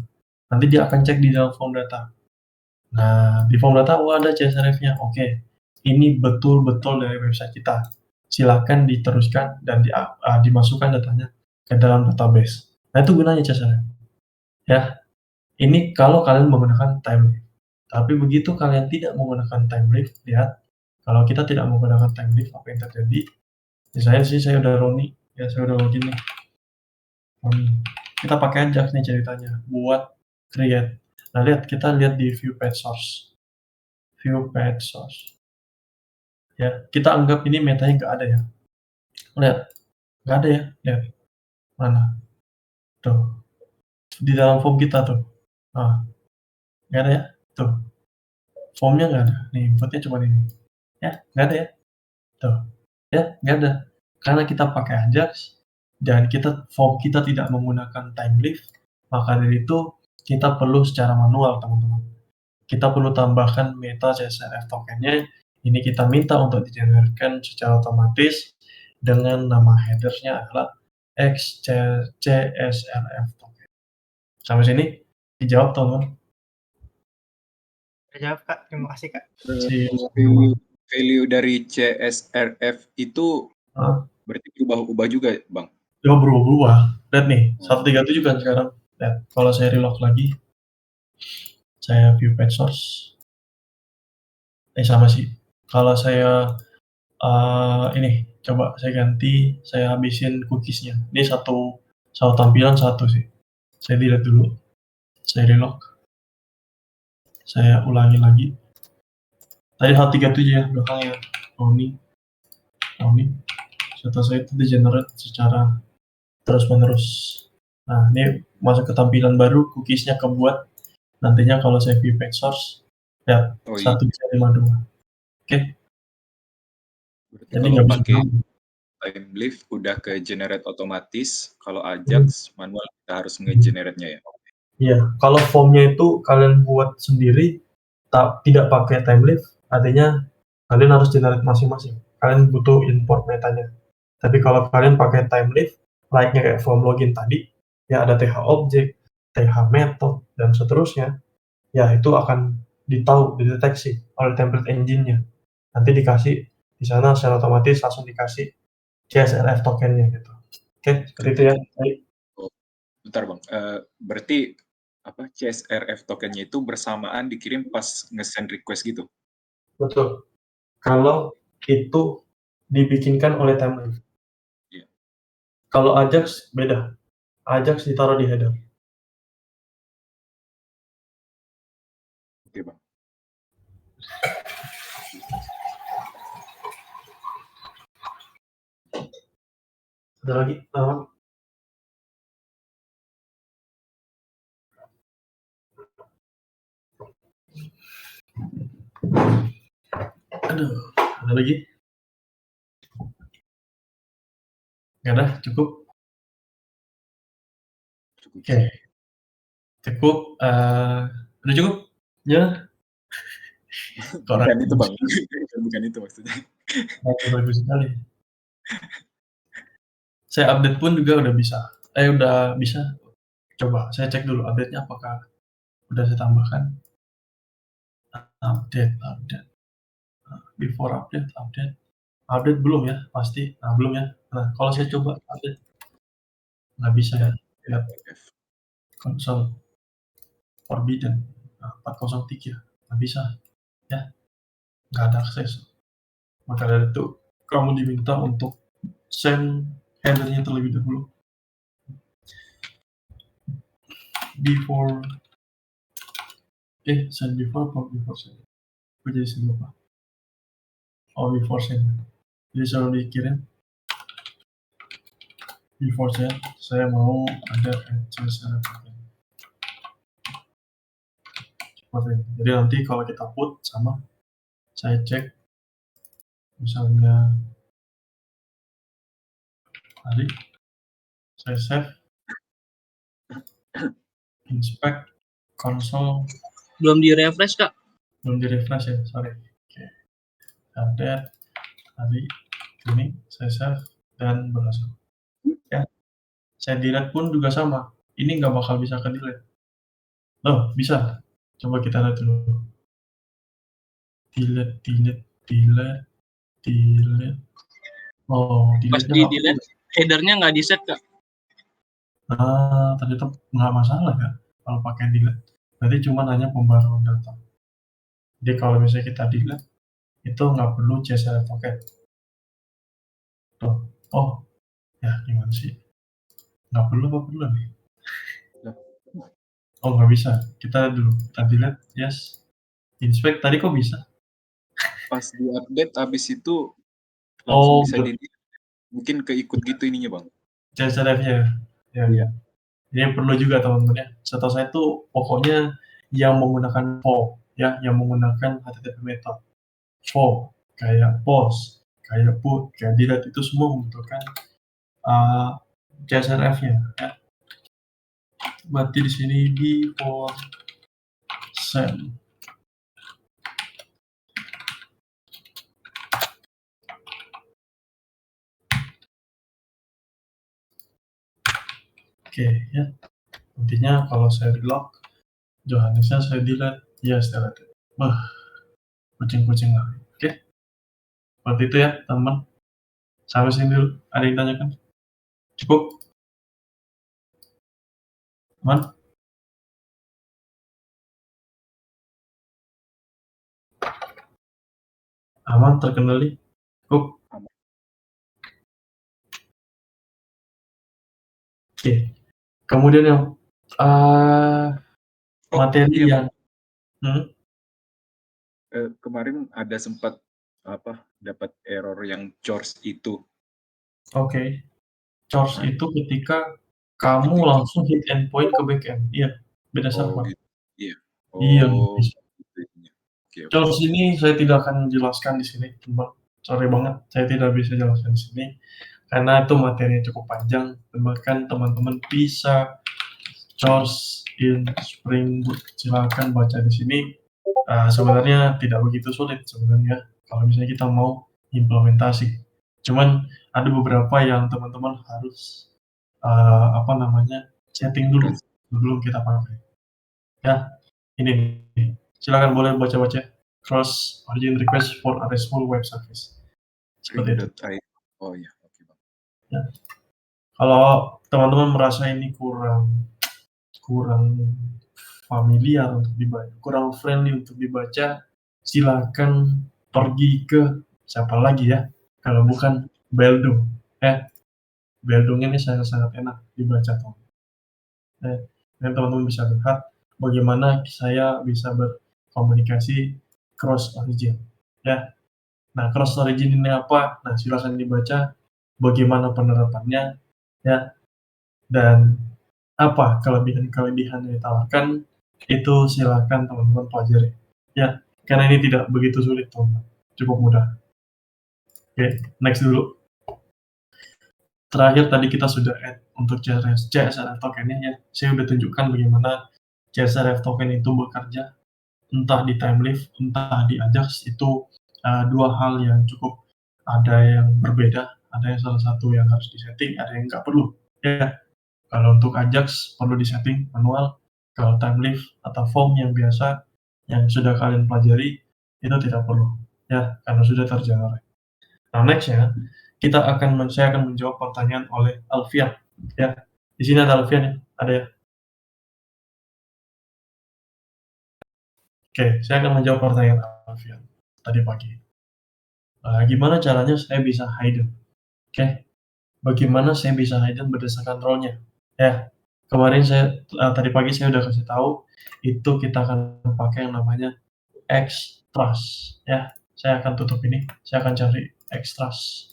Nanti dia akan cek di dalam form data. Nah, di form data ada CSRF-nya. Oke, ini betul-betul dari website kita. Silakan diteruskan dan dimasukkan datanya ke dalam database. Nah, itu gunanya CSRF. Ya, ini kalau kalian menggunakan Timeleaf. Tapi begitu kalian tidak menggunakan Timeleaf, lihat, kalau kita tidak menggunakan Timeleaf, apa yang terjadi? Saya udah Roni, ya saya udah login nih. Roni. Kita pakai Ajax nih ceritanya buat create. Nah, kita lihat di view page source. View page source. Ya, kita anggap ini metanya nggak ada ya. Lihat, nggak ada ya. Lihat, mana? Tuh, di dalam form kita tuh. Nah, nggak ada ya. Tuh, formnya nggak ada. Nih, inputnya cuma ini. Ya, nggak ada ya. Tuh, ya nggak ada. Karena kita pakai Ajax dan form kita tidak menggunakan time lift, maka dari itu kita perlu secara manual, teman-teman. Kita perlu tambahkan meta CSRF tokennya. Ini kita minta untuk di-generate secara otomatis dengan nama header-nya adalah CSRF token. Sampai sini dijawab, teman-teman. Terjawab Kak, terima kasih Kak. Value dari CSRF itu berarti berubah juga, Bang? Ya, berubah. Lihat nih, 137 kan sekarang. Lihat, kalau saya relog lagi, saya view page source. Sama sih. Kalau saya ini coba saya ganti, saya habisin cookies-nya. Ini satu tampilan satu sih. Saya delete dulu. Saya relog. Saya ulangi lagi. Tadi 137 ya belakangnya. Ini. Setelah saya itu di-generate secara terus-menerus. Nah, ini masuk ke tampilan baru, cookies-nya kebuat. Nantinya kalau saya view page source, ya 1.52. Oke. Jadi kalau pakai time lift udah ke generate otomatis, kalau Ajax manual kita harus nge-generate-nya ya. Iya, kalau formnya itu kalian buat sendiri, tidak pakai time lift, artinya kalian harus generate masing-masing. Kalian butuh import metanya. Tapi kalau kalian pakai time lift, like-nya kayak form login tadi, ya ada TH object, TH method, dan seterusnya, ya itu akan dideteksi oleh template engine-nya. Nanti dikasih di sana secara otomatis langsung dikasih CSRF tokennya gitu. Oke, seperti itu ya. Bentar Bang, berarti CSRF tokennya itu bersamaan dikirim pas nge-send request gitu? Betul. Kalau itu dibikinkan oleh template. Yeah. Kalau Ajax beda. Ajax ditaruh di header. Oke Bang. Ada lagi? Aduh, ada lagi? Nggak ada? Cukup? Oke. Cukup. Udah cukup? Ya. Bukan itu Bang. Bukan itu maksudnya. Bagus sekali. Saya update pun juga udah bisa. Udah bisa. Coba saya cek dulu update-nya apakah udah saya tambahkan. Update. Before update belum ya pasti. Nah, belum ya. Nah, kalau saya coba update nggak bisa ya. Lihat console forbidden 403 nggak bisa ya, nggak ada akses. Maka dari itu kamu diminta untuk send header-nya terlebih dahulu send before send. Jadi send apa? Before send. Jadi selalu dikirim before send. Saya mau ada CSRF. Jadi nanti kalau kita put sama, saya cek misalnya tadi saya save, inspect, console. Belum di refresh Kak? Belum di refresh ya, sorry. Oke. Update tadi ini saya save dan berhasil. Ya, saya delete pun juga sama. Ini nggak bakal bisa ke delete. Loh, bisa. Coba kita lihat dulu. Delete. Oh, pas di delete headernya nggak di set Kak? Ternyata nggak masalah ya kalau pakai delete. Berarti cuma hanya pembaruan data. Jadi kalau misalnya kita delete, itu nggak perlu CSRF token. Oh, ya gimana sih? Nggak perlu apa perlu nih? Lah. Oh, nggak bisa. Kita dulu, kita delete, yes. Inspect tadi kok bisa? Pas di-update habis itu langsung Oh, bisa mungkin keikut gitu ininya, Bang. CSRF-nya. Ya, Iya. Ini perlu juga teman-teman ya. Setahu saya tuh pokoknya yang menggunakan POV ya, yang menggunakan HTTP method. POV, kayak post, kayak put, kayak delete itu semua membutuhkan CSRF-nya ya. Berarti di sini before send. Oke ya. Intinya kalau saya reload, Johannesnya saya delete, yes delete. Kucing-kucing lagi. Oke. Seperti itu ya teman. Sampai sini dulu. Ada yang tanyakan? Cukup? Aman? Aman, terkendali? Cukup? Oke. Kemudian yang materi iya, yang kemarin ada sempat dapat error yang CORS itu. Oke. CORS Nah, itu ketika kamu ketika langsung hit endpoint ke backend. Iya, beda server. gitu. Iya. Iya, Gitu ininya. Oke. CORS ini saya tidak akan jelaskan di sini, teman. Sorry banget, saya tidak bisa jelaskan di sini karena itu materinya cukup panjang. Bahkan teman-teman bisa CORS in Spring Boot. Silakan baca di sini. Sebenarnya tidak begitu sulit sebenarnya kalau misalnya kita mau implementasi. Cuman ada beberapa yang teman-teman harus setting dulu sebelum kita pakai. Ya, ini nih. Silakan boleh baca-baca. Cross origin request for a RESTful web service. Seperti itu. Oh iya, oke Bang. Ya. Kalau teman-teman merasa ini kurang familiar untuk dibaca, kurang friendly untuk dibaca, silakan pergi ke siapa lagi ya? Kalau bukan Beldung. Beldung ini sangat-sangat enak dibaca tuh. Dan teman-teman bisa lihat bagaimana saya bisa berkomunikasi cross origin. Ya. Nah, cross origin ini apa? Nah, silakan dibaca bagaimana penerapannya, ya. Dan apa kelebihan-kelebihan yang ditawarkan, itu silakan teman-teman pelajari. Ya, karena ini tidak begitu sulit, teman-teman. Cukup mudah. Oke, next dulu. Terakhir tadi kita sudah add untuk CSRF token-nya ya. Saya sudah tunjukkan bagaimana CSRF token itu bekerja, entah di Timelift, entah di Ajax, itu dua hal yang cukup ada yang berbeda, ada yang salah satu yang harus disetting, ada yang nggak perlu. Ya, kalau untuk Ajax perlu disetting manual, kalau Timelift atau form yang biasa yang sudah kalian pelajari itu tidak perlu, ya karena sudah tergenerate. Nah, next-nya saya akan menjawab pertanyaan oleh Alfian. Ya, di sini ada Alfian ya, ada ya. Oke, saya akan menjawab pertanyaan Alfian tadi pagi. Gimana caranya saya bisa hidden? Oke, bagaimana saya bisa hidden berdasarkan role-nya? Ya, kemarin tadi pagi saya udah kasih tahu, itu kita akan pakai yang namanya extras. Ya, saya akan tutup ini, saya akan cari extras.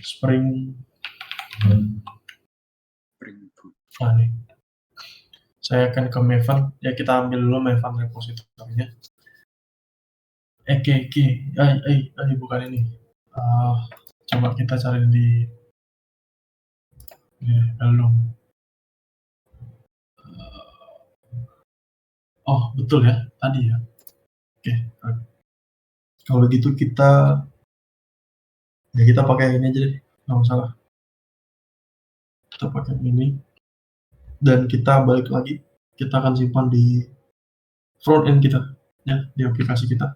Spring Boot. Nih. Saya akan ke Maven, ya kita ambil dulu Maven repository-nya. Bukan ini. Coba kita cari di belum. Oh, betul ya, tadi ya. Oke. Kalau gitu kita pakai ini aja deh, nggak masalah. Kita pakai ini dan kita balik lagi, kita akan simpan di front end kita, ya, di aplikasi kita.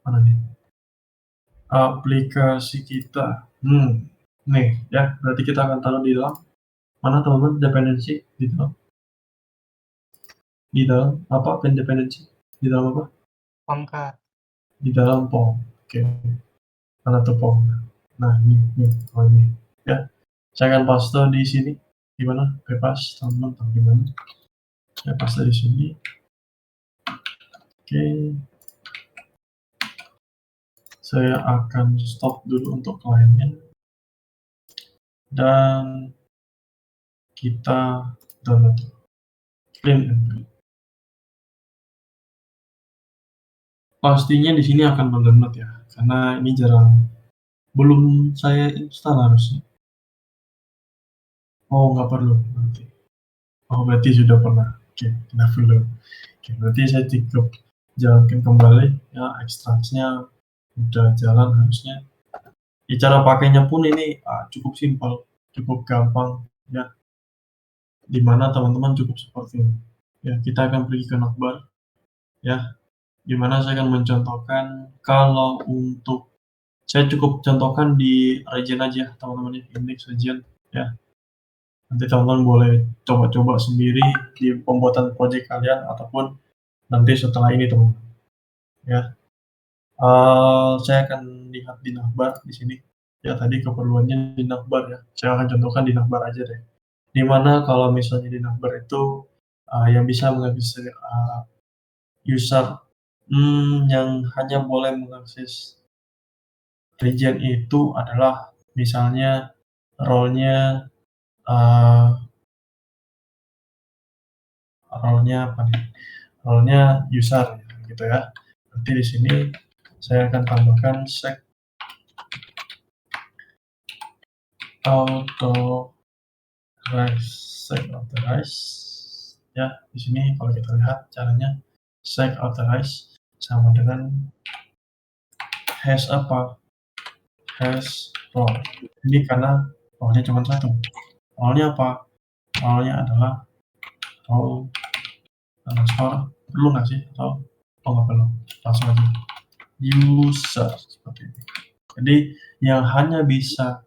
Mana nih? Aplikasi kita. Nih, ya, berarti kita akan taruh di dalam mana teman-teman dependensi di dalam apa dependensi di dalam apa? POM Kak. Di dalam POM. Oke, mana tuh formnya? Nah, ini, oh ini, ya. Saya akan paste di sini, gimana? Bebas, teman-teman, atau gimana? Saya paste di sini. Oke. Saya akan stop dulu untuk kliennya. Dan kita download. Print and print. Pastinya di sini akan mendownload ya, karena ini belum saya install harusnya. Oh, nggak perlu berarti. Oh, berarti sudah pernah. Oke, tidak perlu. Oke, berarti saya cukup jalankan kembali ya, ekstraksinya udah jalan harusnya. Cara pakainya pun ini cukup simpel, cukup gampang ya. Dimana teman-teman cukup seperti ini. Ya, kita akan pergi ke navbar ya. Dimana saya akan mencontohkan kalau untuk saya cukup contohkan di region aja teman-teman, index region ya. Nanti teman-teman boleh coba-coba sendiri di pembuatan project kalian ataupun nanti setelah ini teman-teman ya. Saya akan lihat di navbar di sini ya, tadi keperluannya di navbar ya. Saya akan contohkan di navbar aja deh. Dimana kalau misalnya di navbar itu yang bisa mengakses user yang hanya boleh mengakses region itu adalah misalnya role-nya apa nih? Role-nya user gitu ya. Nanti di sini saya akan tambahkan set authorize ya. Di sini kalau kita lihat caranya set authorize sama dengan hash role. Ini karena role-nya cuma satu. Role-nya apa? Role-nya adalah role underscore, perlu nggak sih? Atau nggak perlu? Langsung aja user seperti ini. Jadi yang hanya bisa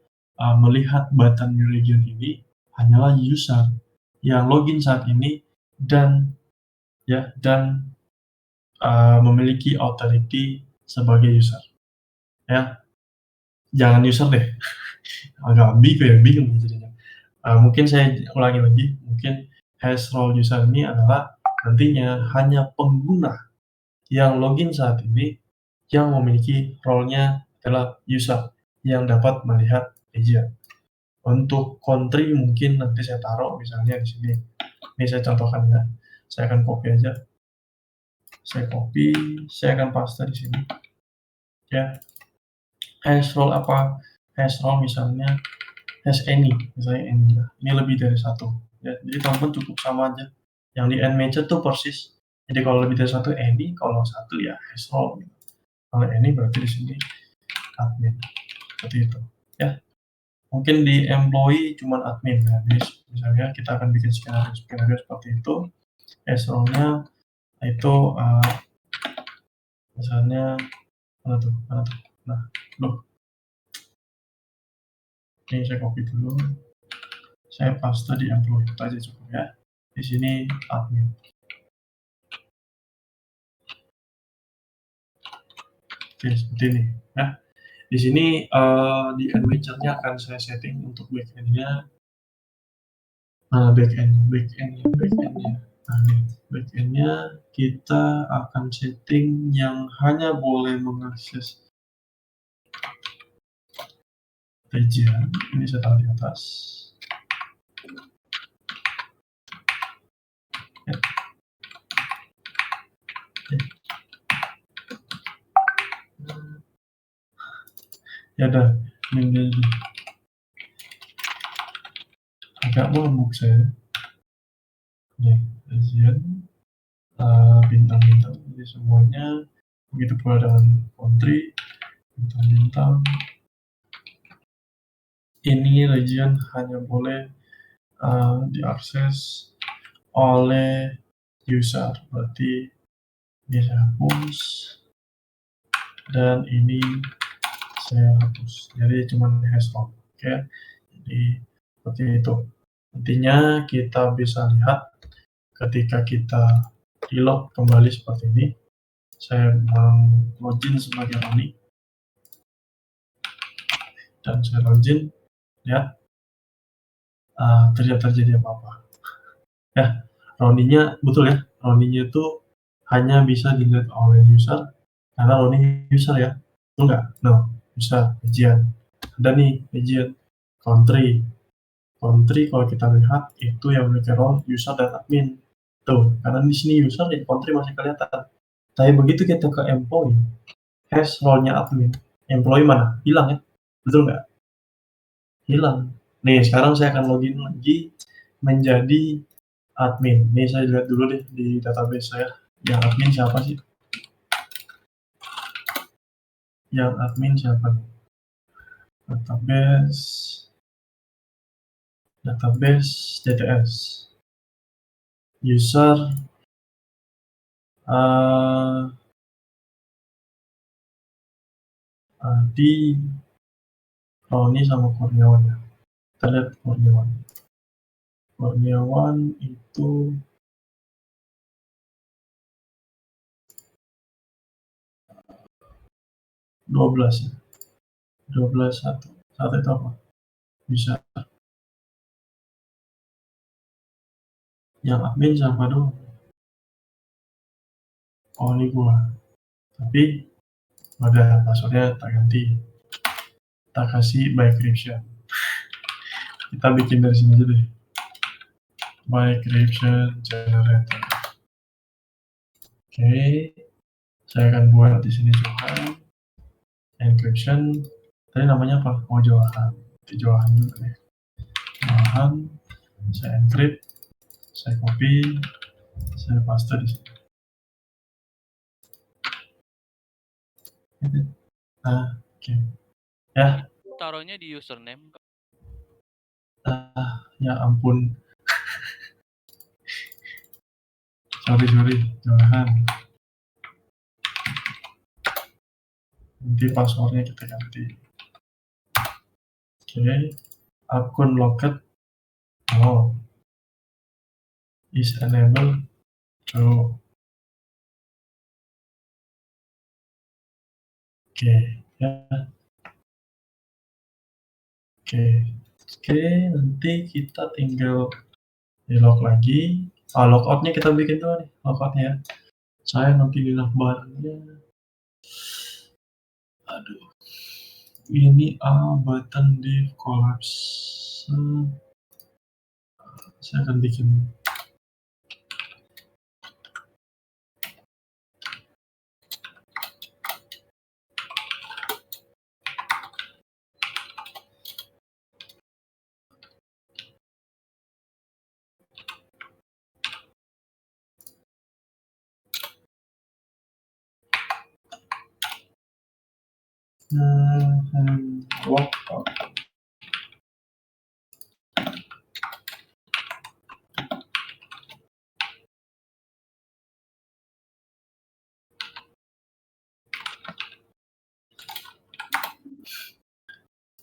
melihat button new region ini hanyalah user yang login saat ini dan memiliki authority sebagai user ya. Jangan user deh. Agak bingung jadinya. Mungkin saya ulangi lagi, mungkin hash role user ini adalah nantinya hanya pengguna yang login saat ini yang memiliki role-nya adalah user yang dapat melihat region. Untuk country mungkin nanti saya taruh misalnya di sini. Ini saya contohkan ya. Saya akan copy aja. Saya copy, saya akan paste di sini. Ya. Hash role apa? Hash role misalnya hash any, misalnya any. Ini lebih dari satu. Ya, jadi teman-teman cukup sama aja. Yang di end method tuh persis. Jadi kalau lebih dari satu any, kalau satu ya hash role. Kalau any berarti di sini admin. Seperti itu. Ya. Mungkin di employee cuma admin ya. Jadi misalnya kita akan bikin skenario seperti itu. Hash role-nya itu misalnya mana tuh? Nah, loh. Ini saya copy dulu. Saya paste di employee itu aja cukup ya. Di sini admin. Oke, seperti ini ya. Di sini di end manager-nya akan saya setting untuk backend-nya. Backend-nya. Nah, backend-nya kita akan setting yang hanya boleh mengakses region. Ini saya taruh di atas. Ya. Ya udah, ini agak mabuk saya. Nih, region, bintang-bintang, jadi semuanya begitu pula dengan country, bintang-bintang. Ini region hanya boleh diakses oleh user, berarti ini saya hapus dan ini saya hapus, jadi cuma hash role. Oke, jadi seperti itu. Intinya kita bisa lihat ketika kita reload kembali seperti ini. Saya mau login sebagai Roni. dan saya login, lihat tidak terjadi apa-apa. Ya, rounding-nya betul ya, rounding-nya itu hanya bisa dilihat oleh user karena rounding user ya, betul nggak? No, bisa region. Ada nih region country. Country kalau kita lihat itu yang memiliki role user dan admin. Tuh, karena di sini user dan country masih kelihatan. Tapi begitu kita ke employee, has role-nya admin, employee mana? Hilang ya, betul nggak? Hilang. Nih, sekarang saya akan login lagi menjadi admin. Nih, saya lihat dulu deh di database saya. Yang admin siapa sih? Yang admin siapa nih? Database DTS. User di Roni sama Kurniawan ya. Kita lihat Kurniawan. Kurniawan itu (12) ya. 12 1. Satu itu apa? Bisa. Yang admin siapa dong? Oh, ini gua. Tapi udah passwordnya tak ganti. Kita kasih by encryption. Kita bikin dari sini aja deh. By encryption generator. Oke. Saya akan buat di sini Johan. Encryption. Tadi namanya apa? Oh, Johan. Johan juga deh. Johan. Saya encrypt. Saya copy. Saya paste di sini. Oke. Ya. Taruhnya di username. Ya ampun. Sorry, Johan. Nanti passwordnya kita ganti. Oke. Akun locket. Oh. Is enabled. True. Oke. Ya. Oke, nanti kita tinggal di log lagi. Logoutnya kita bikin dulu nih, logoutnya ya. Saya nanti di navbarnya. Aduh. Ini button div collapse. Saya akan bikin logout.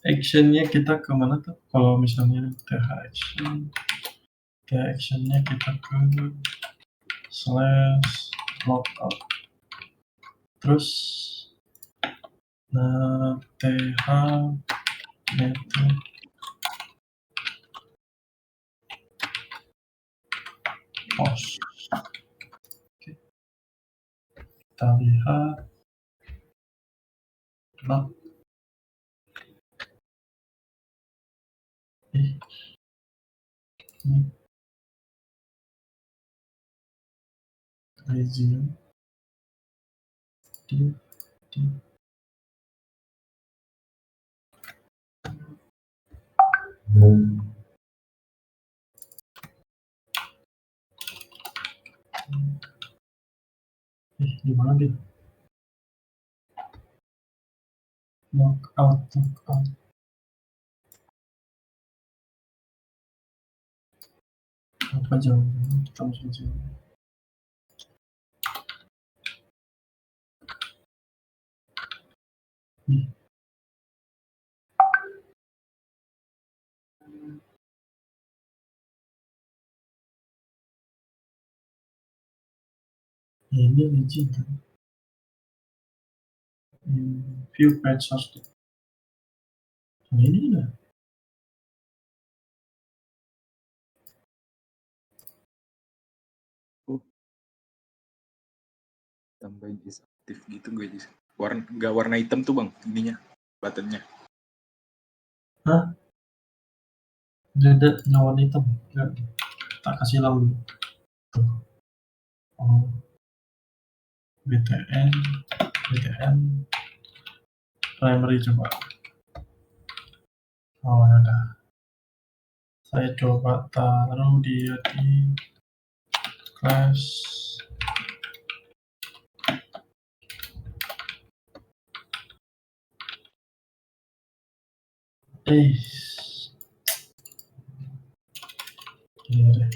Actionnya kita ke mana tuh? Kalau misalnya actionnya kita ke /logout. Terus th method post. Oke. Kita lihat log. Ini resume di gimana deh? Logout. Apa jawabannya? Kita mesti jawab. Ini legend kan? View page source. Nah, ini udah. Tambahin is aktif gitu gue jadi. Nggak warna hitam tuh bang, ininya, buttonnya. Hah? Ada warna hitam. Nggak. Tak kasih lampu. Tuh. Oh. BTN primary coba. Oh ya udah. Saya coba taruh dia di class Gini deh.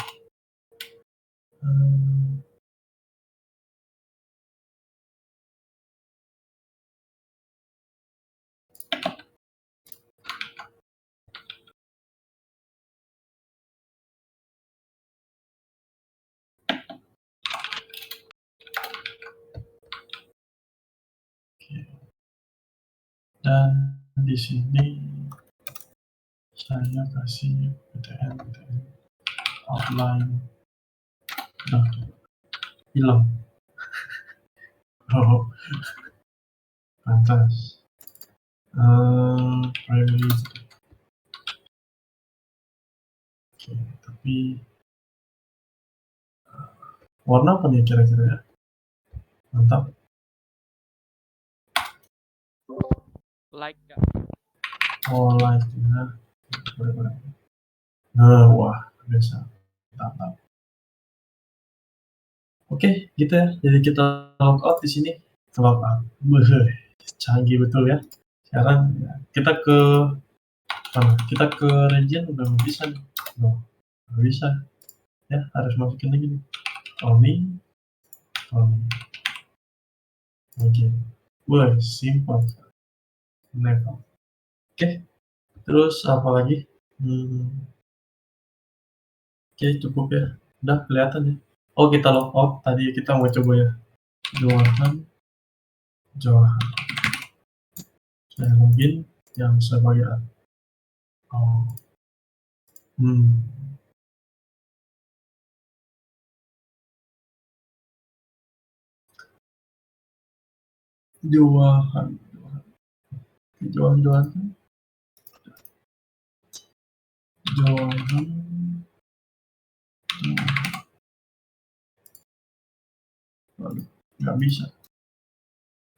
Dan di sini saya kasih BTN outline. Nah, hilang. Oh, pantas. Primary. Oke, tapi warna apa nih kira-kira ya? Mantap. Like Kak. Oh, like ya. Boleh. Nah, wah, biasa. Mantap. Oke, gitu ya. Jadi kita logout di sini. Log out. Canggih betul ya. Sekarang ya, kita ke region udah nggak bisa nih. Loh, nggak bisa. Ya, harus masukin lagi nih. Cloning. Oke. Wah, simple. Never. Oke. Terus apa lagi? Oke, cukup ya. Udah kelihatan ya. Oh, kita logout. Tadi kita mau coba ya. Johan. Saya login yang sebagai oh. Johan. Waduh, nggak bisa.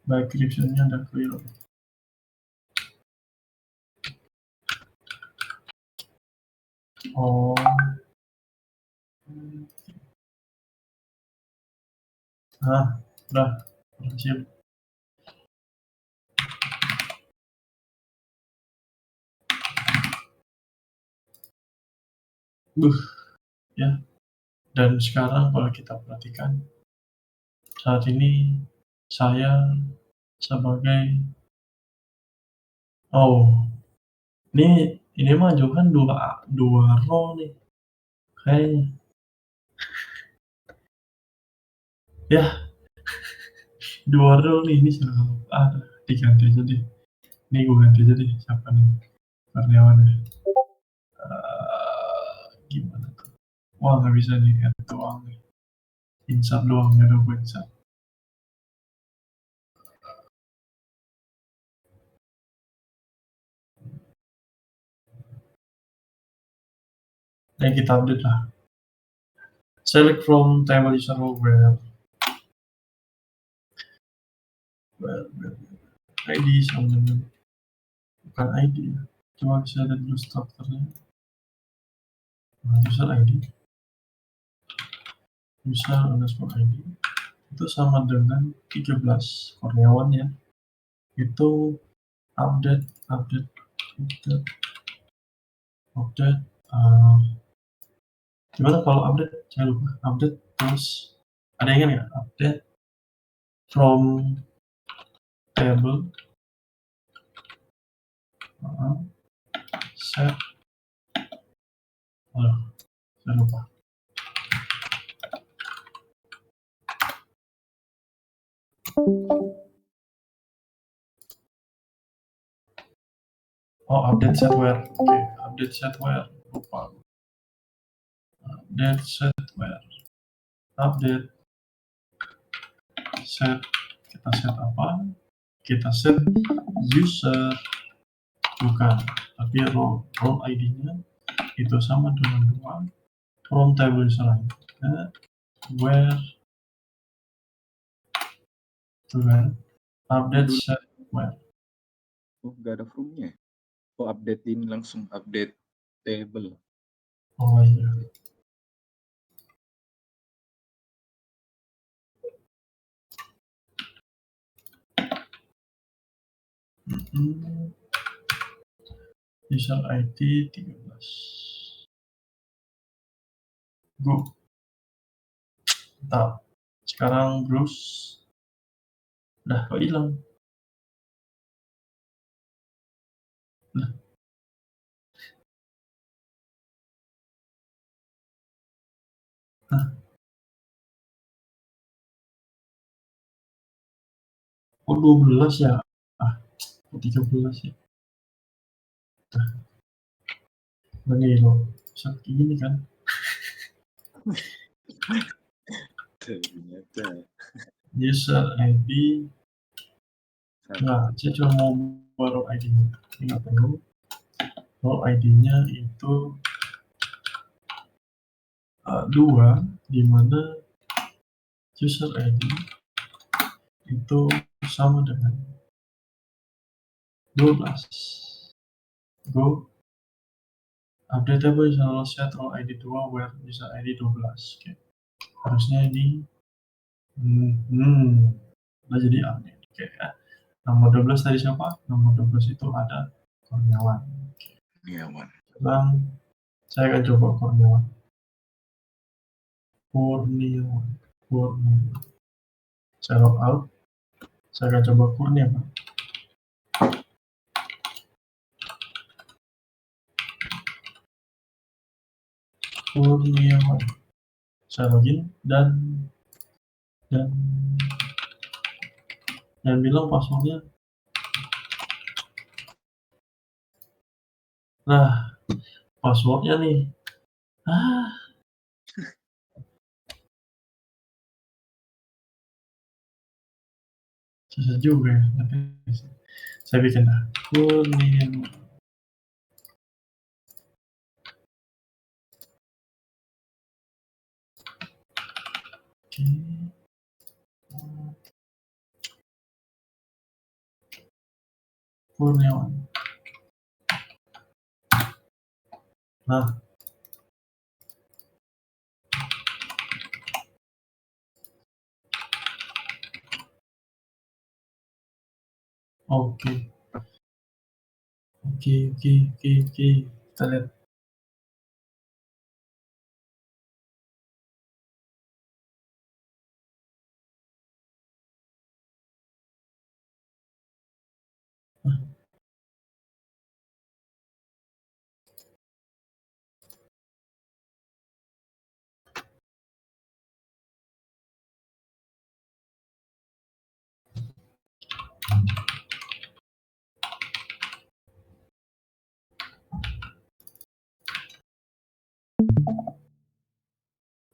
Baik, description-nya ada clear. Oh. Udah. Berhasil. Ya. Dan sekarang kalau kita perhatikan, saat ini saya sebagai ini mah Johan dua row nih. Kayaknya. Ya. Dua row nih, ini siapa? Diganti aja deh. Ini gue ganti aja deh, siapa nih karyawannya. Gimana tuh? Wah, nggak bisa nih, add doang nih. Insert doang, ya udah gue insert. Kita update lah. Select from table user row where ID sama dengan bukan ID ya. Coba bisa lihat dulu strukturnya. User ID. User underscore ID itu sama dengan 13 karyawan ya. Itu update. Gimana kalau update? Saya lupa. Update terus ada yang ingat nggak? Update from table set. Saya lupa. Oh, update setware. Oke, update setware. Lupa. Update setware. Update set. Kita set apa? Kita set user, bukan, tapi role ID-nya itu sama dengan 2 from table selanjutnya where tuh kan update setware. Oh, nggak ada from-nya. Oh, update ini langsung update table. Oh iya. User ID 13. Go. Mantap. Sekarang gross. Udah kok hilang. Nah. Hah? Oh 12 ya? Ah, 13 ya? Nah. Ini loh. Bisa gini kan? Ternyata. User ID. Nah, saya cuma mau baru ID-nya. Ini nggak perlu. Role ID-nya itu 2, di mana user ID itu sama dengan 12. Go. Updatable selalu set role ID 2 where user ID 12. Oke. Harusnya ini udah jadi update. Oke ya. Nomor 12 tadi siapa? Nomor 12 itu ada Kurniawan. Kurniawan. Sekarang saya akan coba Kurniawan. Saya log out. Saya akan coba Kurniawan. Saya login dan bilang passwordnya. Nah, passwordnya nih. Susah juga ya. Saya bikin dah. Kurniawan. Oke. Kurniawan. Nah. Oke. Kita lihat.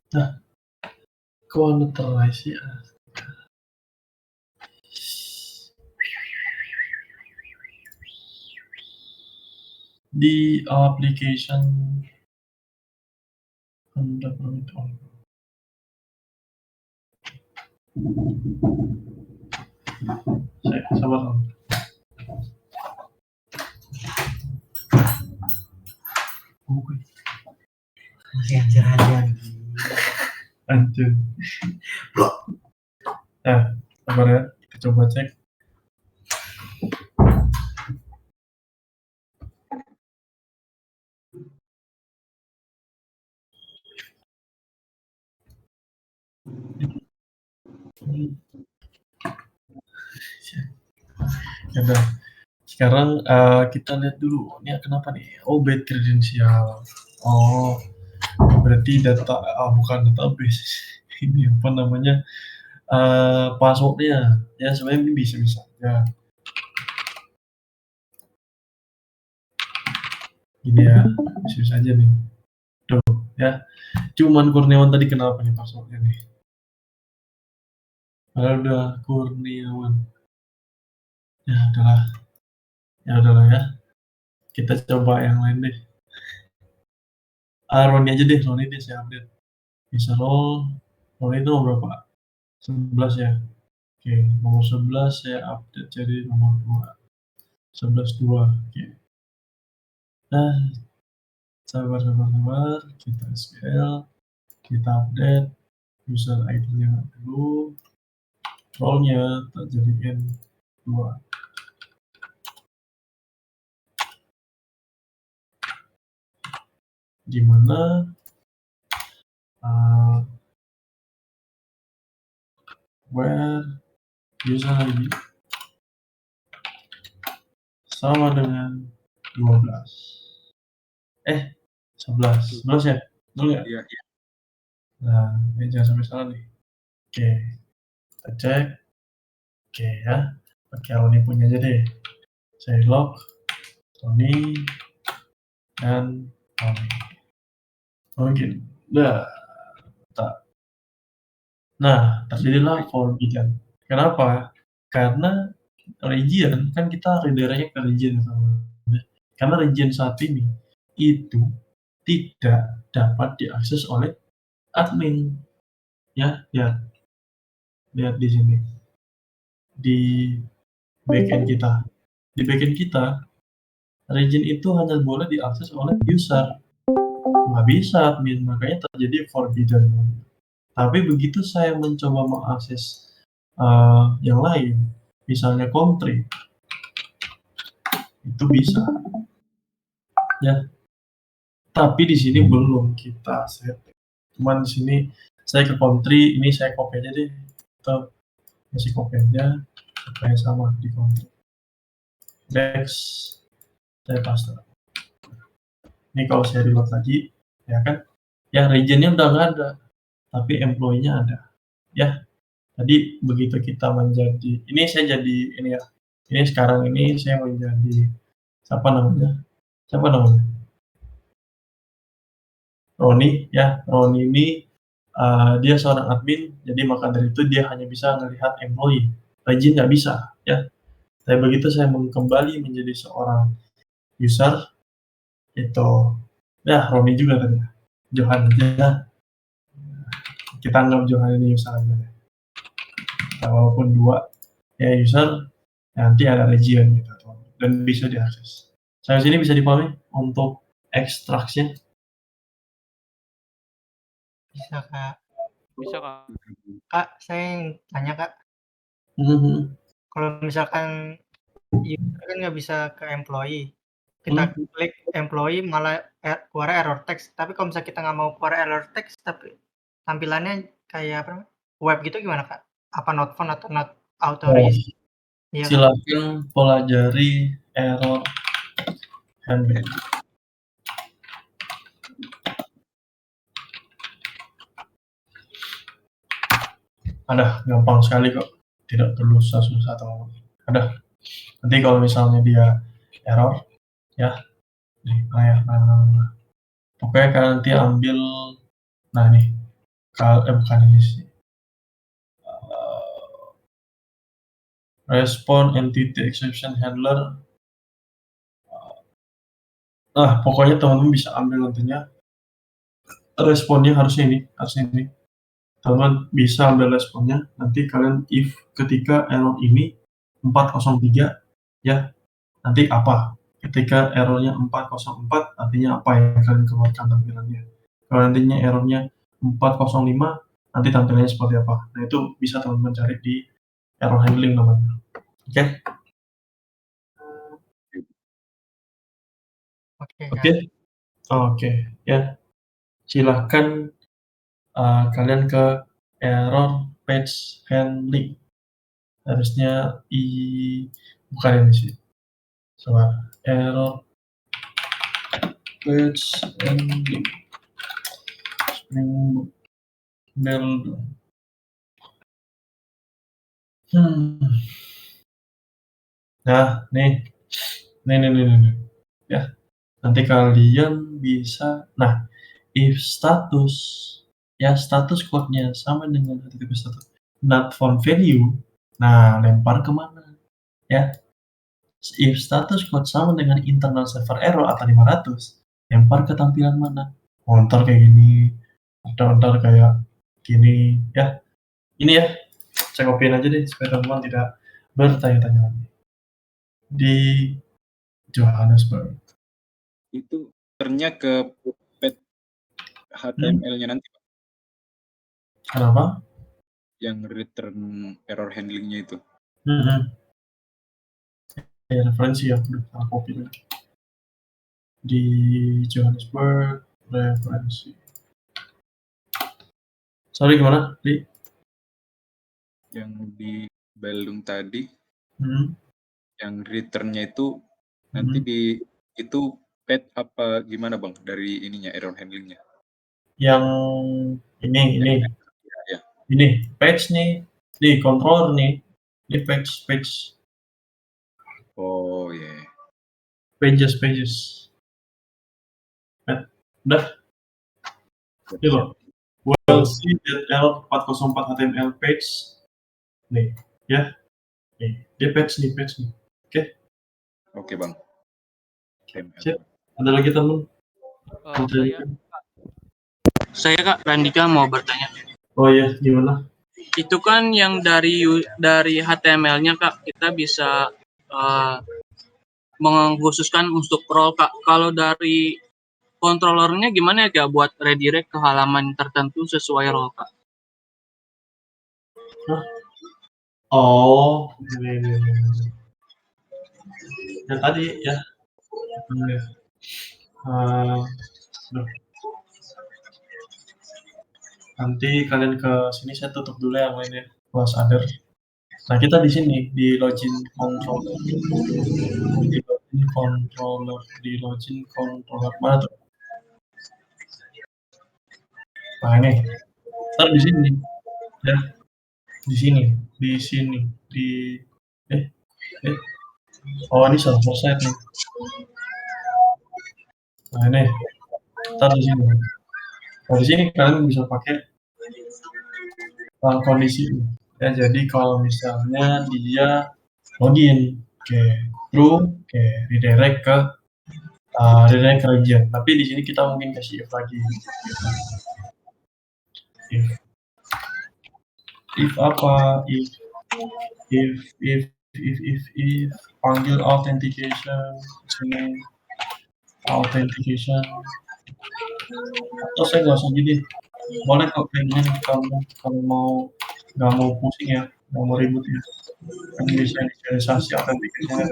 Nah, counterize ya. Di application Anda permit on. Saya sabar on. Oke. Masih anjir. Anjir. Ya, sabar ya. Kita coba cek. Ya udah. Sekarang kita lihat dulu. Ini kenapa nih? Oh, bad credential. Oh, berarti data bukan database. Ini apa namanya? Passwordnya. Ya sebenarnya bisa aja. Gini ya, serius aja nih. Tuh, ya. Cuman Kurniawan tadi kenapa nih password-nya nih? Padahal udah Kurniawan. Ya udahlah ya. Kita coba yang lain deh. Roni aja deh, Roni deh saya update. Bisa roll. Roni itu nomor berapa? 11 ya. Oke, nomor 11 saya update jadi nomor 2. 11 2. Oke. Nah, sabar. Kita SQL, kita update user ID-nya dulu. Roll-nya tak jadikan 2. Dimana where user ID sama dengan 12. 11. 11 ya? Betul nggak? Iya. Nah, ini jangan sampai salah nih. Oke, kita cek. Oke ya, pakai Roni punya aja deh. Saya log Roni dan Roni. Oke, nah terjadilah forbidden. Kenapa? Karena region kan kita redirectnya ke region karena region saat ini itu tidak dapat diakses oleh admin ya. Lihat di sini di backend kita region itu hanya boleh diakses oleh user, nggak bisa admin, makanya terjadi forbidden. Tapi begitu saya mencoba mengakses yang lain, misalnya country, itu bisa ya. Tapi di sini belum kita set. Cuman di sini saya ke country, ini saya copy aja deh. Atau isi copy aja supaya sama di country. Next, saya paste. Ini kalau saya reload lagi, ya kan? Ya regionnya udah nggak ada, tapi employee-nya ada. Ya, tadi begitu kita menjadi, ini saya jadi ini ya. Ini sekarang ini saya menjadi siapa namanya? Roni ya. Roni ini dia seorang admin, jadi maka dari itu dia hanya bisa melihat employee. Region nggak bisa ya. Tapi begitu saya kembali menjadi seorang user, itu ya Roni juga tadi. Johan aja. Kita anggap Johan ini user aja deh. Nah, walaupun 2 ya user, nanti ada region gitu dan bisa diakses. Saya sini bisa dipahami untuk ekstraksinya. Bisa, Kak. Bisa, Kak. Kak, saya yang tanya, Kak. Kalau misalkan user kan nggak bisa ke employee, kita klik employee malah keluar error text. Tapi kalau misalnya kita nggak mau keluar error text, tapi tampilannya kayak apa? Web gitu gimana, Kak? Apa not found atau not authorized? Iya, Kak. Silakan pelajari error handling. Ada, gampang sekali kok. Tidak perlu susah-susah atau ada. Nanti kalau misalnya dia error, ya, nih, pokoknya kalian nanti ambil, nah nih, bukan ini sih. Respond entity exception handler. Nah, pokoknya teman-teman bisa ambil nantinya. Responnya harusnya ini. Teman-teman bisa ambil responnya. Nanti kalian if ketika error ini 403, ya, nanti apa? Ketika errornya 404, artinya apa yang kalian keluarkan tampilannya. Kalau nantinya errornya 405, nanti tampilannya seperti apa. Nah, itu bisa teman-teman cari di error handling namanya. Oke? Oke, ya. Silahkan kalian ke error page handling. Harusnya bukan ini sih. Coba error page handling. Spring Build. Nah, nih. Ya. Nanti kalian bisa, nah, if status, ya status code-nya sama dengan HTTP status not found value, nah lempar kemana? Ya, if status code sama dengan internal server error atau 500, lempar ke tampilan mana? Ntar kayak gini, ntar kayak gini, ya. Ini ya, saya copy aja deh supaya teman-teman tidak bertanya-tanya lagi. Di Johannesburg. Itu ternya ke pet HTML-nya nanti, Pak. Kenapa? Yang return error handling-nya itu. Ya, referensi ya, udah salah copy dulu. Di Johannesburg, referensi. Sorry, gimana, Di? Yang di Belum tadi, Hmm. yang return-nya itu nanti di itu pet apa gimana Bang dari ininya error handling-nya? Yang ini. Ya. Ini page nih, controller nih. Ini page. Oh ya. Yeah. Pages. Udah. Ini loh. We'll see that error 404 HTML page. Nih, ya. Nih, dia page nih. Oke. Oke, Bang. Siap. Ada lagi teman? Saya Kak Randika mau bertanya. Oh iya, gimana? Itu kan yang dari HTML-nya Kak, kita bisa mengkhususkan untuk role Kak. Kalau dari controllernya gimana ya Kak buat redirect ke halaman tertentu sesuai role Kak? Hah? Oh, ini. Yang tadi ya. Nanti kalian ke sini, saya tutup dulu yang lainnya. Close other. Nah, kita di sini di login controller. Di login controller mana tuh? Nah, ini. Ntar di sini. Ya. Di sini. Oh, ini server side nih. Nah, ini. Ntar di sini. Nah, di sini kalian bisa pakai kondisi. Ya, jadi kalau misalnya dia login true, redirect ke region. Tapi di sini kita mungkin kasih if lagi. If apa? If panggil authentication, sini authentication. Atau saya nggak usah gini. Boleh kok kayak gini kalau nggak mau pusing ya, nggak mau ribut ya. Kan bisa inisialisasi authentication.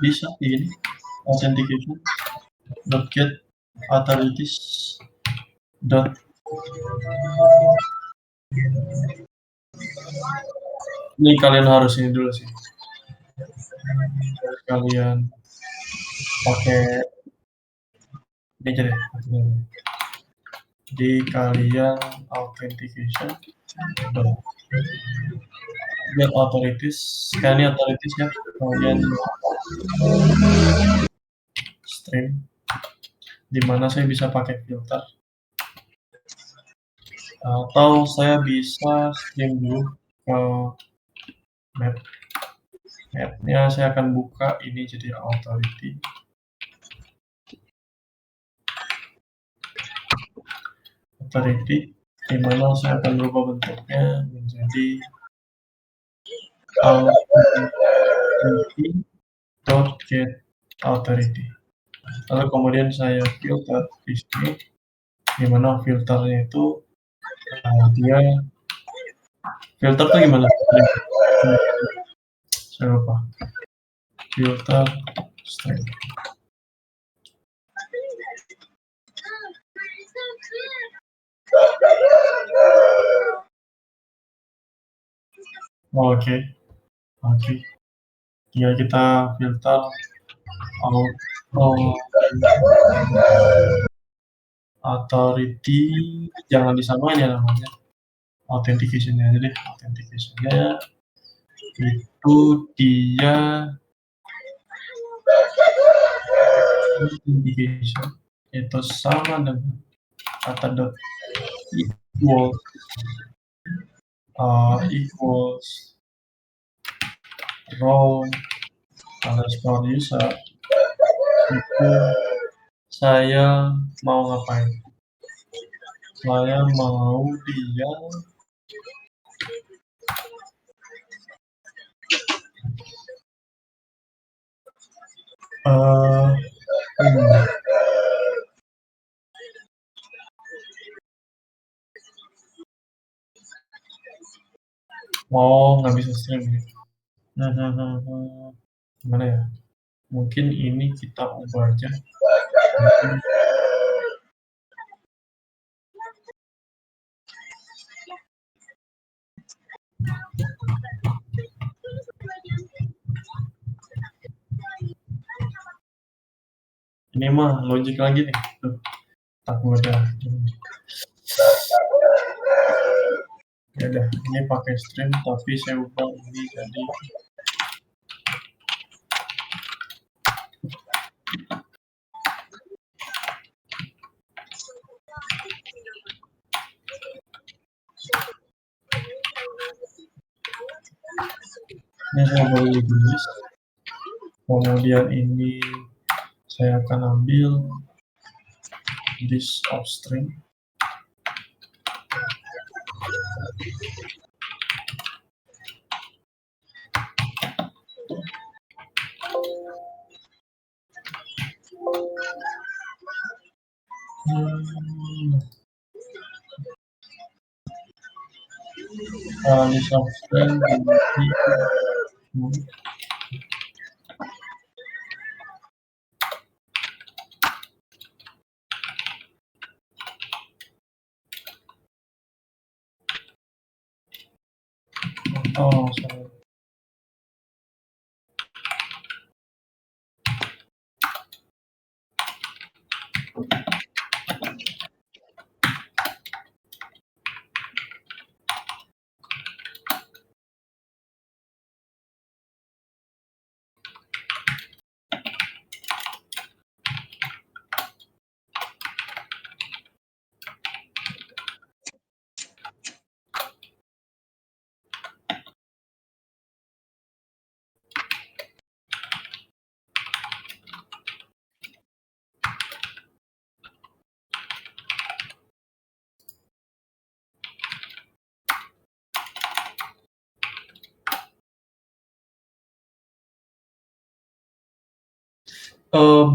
Bisa ini authentication .get authorities ini kalian harus ini dulu sih, kalian pakai ini aja deh, di kalian authentication get authorities, ini authorities ya, kemudian stream, dimana saya bisa pakai filter atau saya bisa stream dulu ke mapnya. Saya akan buka ini jadi authority, dimana saya akan berubah bentuknya menjadi authority.getAuthority. Lalu kemudian saya filter di sini, dimana filternya itu dia filter tuh gimana? Saya lupa. Filter string. Oke. Tinggal kita filter authority jangan disamain ya namanya. Authentication-nya aja deh. Authentication-nya itu dia authentication itu sama dengan kata dot equals row underscore user. Itu saya mau ngapain? Saya mau dia nggak bisa string nih. Gimana ya? Mungkin ini kita ubah aja. Ini mah logik lagi nih. Tuh, takut udah. Ya udah, ini pakai string tapi saya ubah ini jadi ini saya boleh tulis. Kemudian ini saya akan ambil this of string. This of string sorry.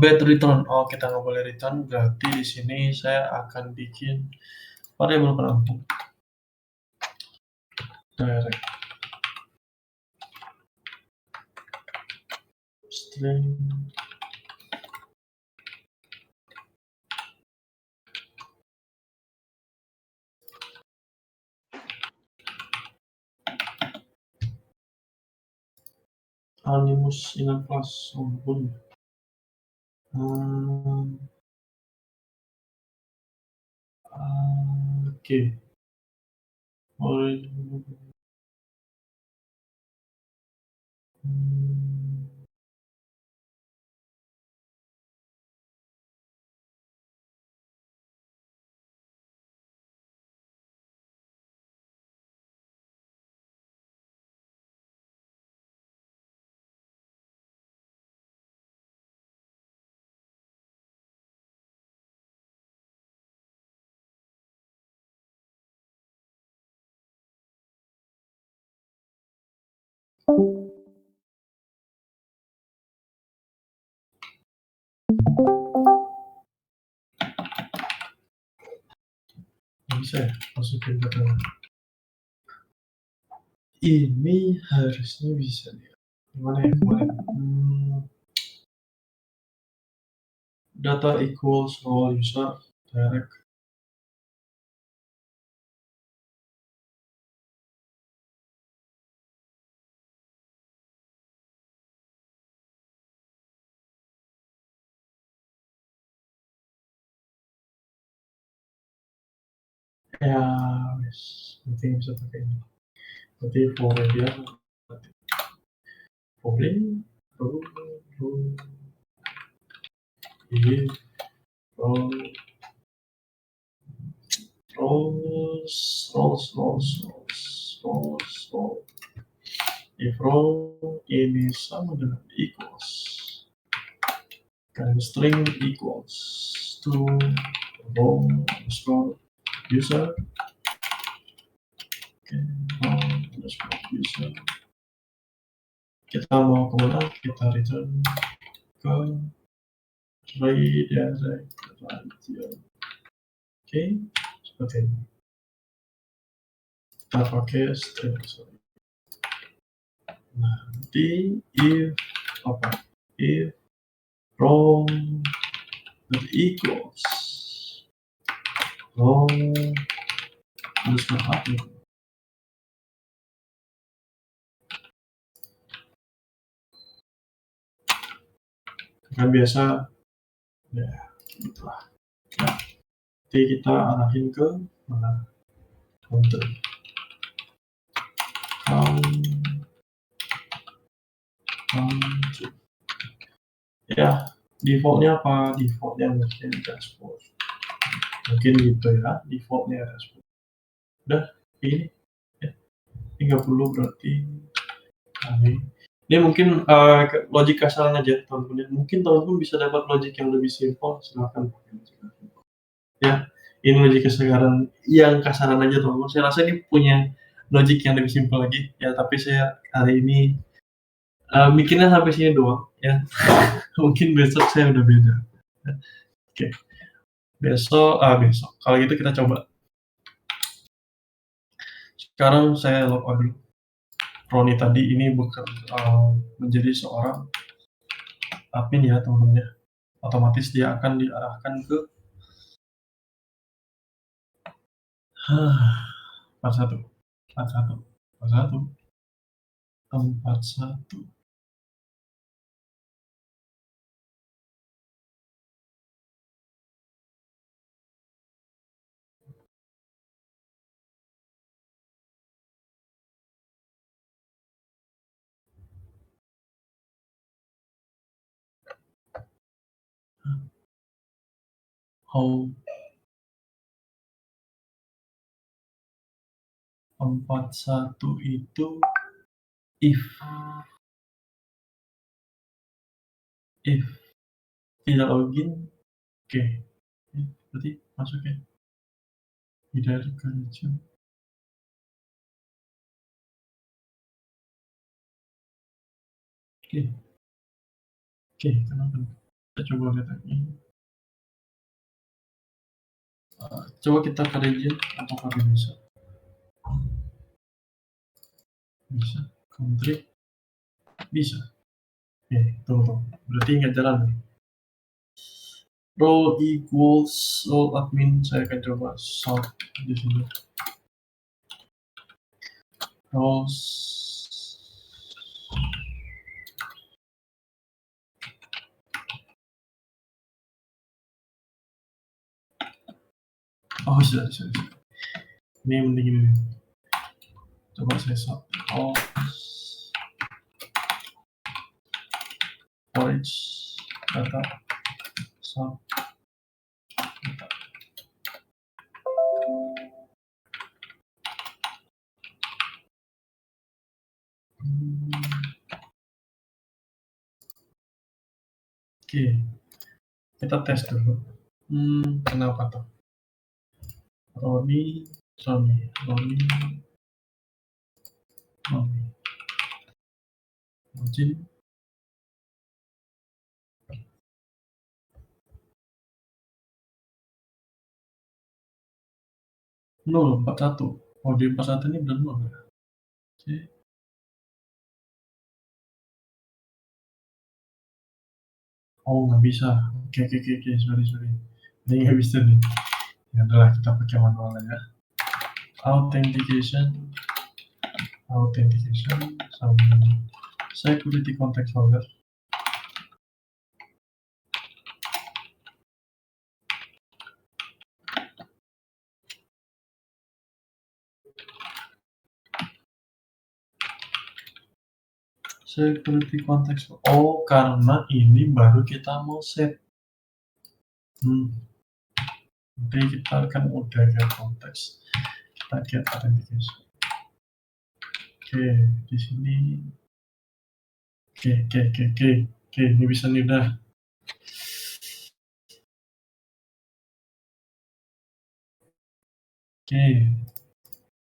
Bad return. Oh, kita nggak boleh return. Berarti di sini saya akan bikin variabel penampung. Direct string animus in a class ampun. Oke. Bisa ya masukin ke dalam. Ini harusnya bisa nih. Gimana ya kemarin? Data equals role user direct. Ya, wes, penting bisa pakai ini. Berarti for media, boleh, if if row ini sama dengan equals, kan string equals to row underscore user, row underscore user. Kita mau kemana? Kita return ke redirect. Oke, seperti ini. Kita pakai string. Nah, nanti if row equals row underscore admin. Kan biasa ya gitulah. Nah, nanti kita arahin ke mana? Counter. Ya, defaultnya apa? Defaultnya mungkin dashboard. Mungkin gitu ya, defaultnya dashboard. Udah, ini ya. 30 berarti ini mungkin logik kasaran aja teman-teman. Mungkin teman-teman bisa dapat logik yang lebih simpel, silakan pakai logik kasaran. Ya, ini logik kasaran yang kasaran aja teman-teman. Saya rasa ini punya logik yang lebih simpel lagi ya, tapi saya hari ini bikinnya sampai sini doang ya. Mungkin besok saya udah beda. Oke. Besok kalau gitu kita coba. Sekarang saya log out dulu. Roni tadi ini bukan menjadi seorang admin ya teman-teman ya. Otomatis dia akan diarahkan ke 41. Home 41 itu if tidak login, oke. Berarti masuk ya. Tidak kerja. Oke, kenapa? Kita coba lihat lagi. Coba kita ke region apakah bisa. Bisa. Country. Bisa. Oke, tunggu. Berarti nggak jalan nih. Role equals role admin. Saya akan coba sort di sini. Roles. Oh, sudah. Ini mending ini. Coba saya sort. Storage data sort data. Oke, kita tes dulu. Kenapa tuh? Roni. Login. Nol 41. Oh, di 41 ini belum nol ya? Oke. Oh, nggak bisa. Oke. Sorry. Ini nggak bisa nih. Ya udahlah, kita pakai manual ya. Authentication sama security context holder. Security context. Oh, karena ini baru kita mau set. Nanti kita kan udah get konteks. Kita get authentication. Oke, di sini. Oke, ini bisa nih udah. Oke,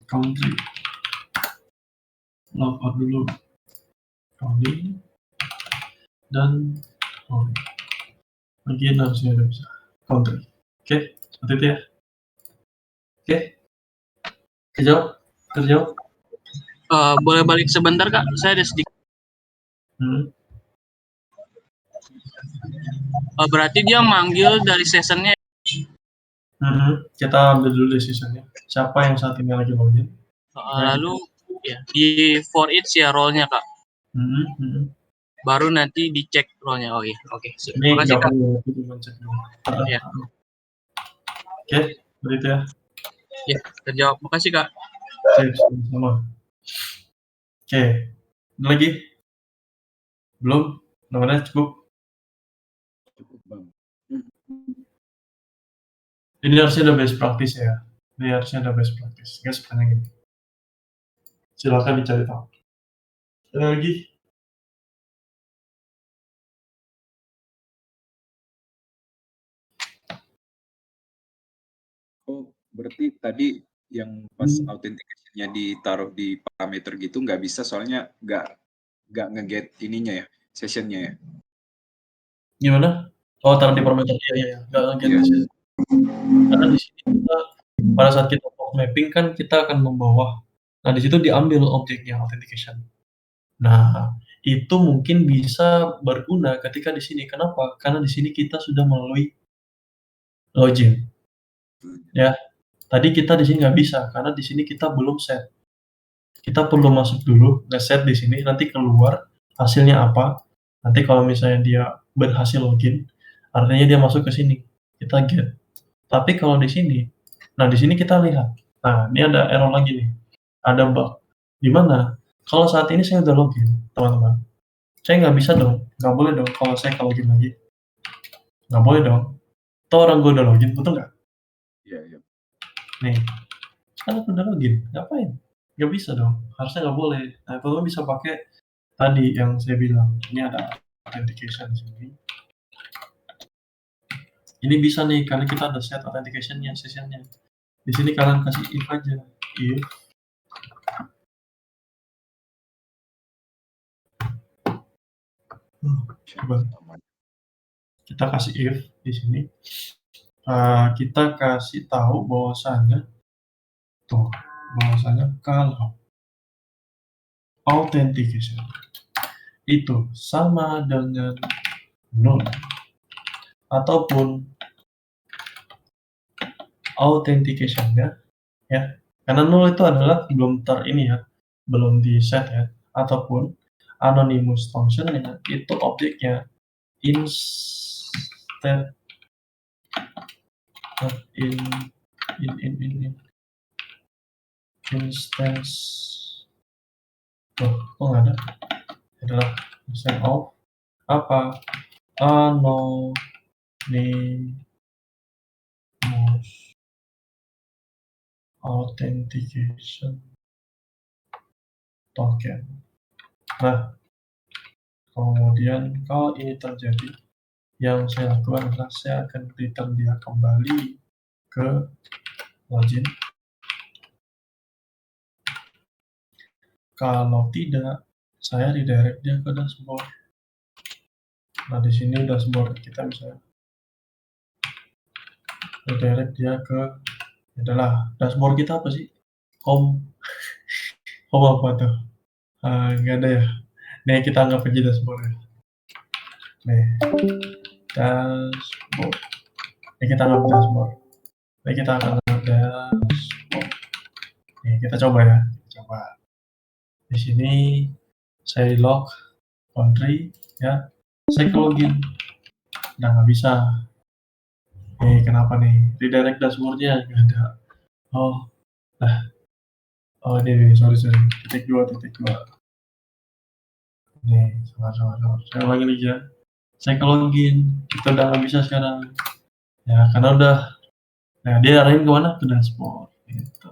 country. Logout dulu. Ini dan bagian harusnya udah bisa. Country. Oke, seperti itu ya. Oke. Terjawab. Boleh balik sebentar Kak? Saya ada sedikit. Berarti dia manggil dari sessionnya. Kita ambil dulu decisionnya. Siapa yang saat ini lagi login? Lalu ya di for each ya role-nya Kak. Baru nanti dicek role-nya. Oke. Ini Makasih Kak. Cuma cek dulu. Ya. Oke, begitu ya. Ya, terjawab. Makasih Kak. Sama. Oke, ada lagi? Belum? Nomornya cukup? Cukup Bang. Ini harusnya ada best practice ya. Nggak sepanjang ini. Silakan dicari tahu. Ada lagi? Oh, berarti tadi yang pas authentication-nya ditaruh di parameter gitu nggak bisa soalnya nggak nge-get ininya ya, session-nya ya. Gimana? Oh, taruh di parameter. Iya. Nggak nge-get session. Karena di sini kita pada saat kita mapping kan kita akan membawa. Nah, di situ diambil objeknya authentication. Nah, itu mungkin bisa berguna ketika di sini. Kenapa? Karena di sini kita sudah melalui login. Ya. Tadi kita di sini nggak bisa karena di sini kita belum set. Kita perlu masuk dulu, nge-set di sini, nanti keluar hasilnya apa. Nanti kalau misalnya dia berhasil login, artinya dia masuk ke sini. Kita get. Tapi kalau di sini, nah di sini kita lihat. Nah, ini ada error lagi nih. Ada bug. Di mana? Kalau saat ini saya udah login, teman-teman. Saya nggak bisa dong. Nggak boleh dong kalau saya login lagi. Nggak boleh dong. Tuh orang gue udah login, betul nggak? Iya. Nih, kan udah login. Ngapain? Nggak bisa dong. Harusnya nggak boleh. Nah, teman-teman bisa pakai tadi yang saya bilang. Ini ada authentication di sini. Ini bisa nih, karena kita ada set authentication-nya, session-nya. Di sini kalian kasih if aja. If coba. Kita kasih if di sini. Kita kasih tahu bahwasanya kalau authentication itu sama dengan null ataupun authentication-nya ya, karena null itu adalah belum belum di set ya, ataupun anonymous function-nya itu objeknya instead of instance kok nggak ada, adalah instead of apa anonymous authentication token. Nah, kemudian kalau ini terjadi, yang saya lakukan adalah saya akan return dia kembali ke login. Kalau tidak, saya redirect dia ke dashboard. Nah, di sini dashboard kita bisa redirect dia ke, adalah dashboard kita apa sih? Home apa tuh? Nggak ada ya. Nih, kita anggap aja dashboard ya. Nih, dashboard. Nih, kita anggap dashboard. Nih, kita akan anggap dashboard. Nih, kita coba ya. Di sini saya log country ya. Saya ke login. Nah, nggak bisa. Kenapa nih? Redirect dashboard-nya nggak ada. Oh, ini sorry. Titik 2. Nih, sama-sama. Saya ulangi lagi ya. Saya ke login, kita udah nggak bisa sekarang. Ya, karena udah, nah dia arahin kemana? Ke dashboard. Gitu.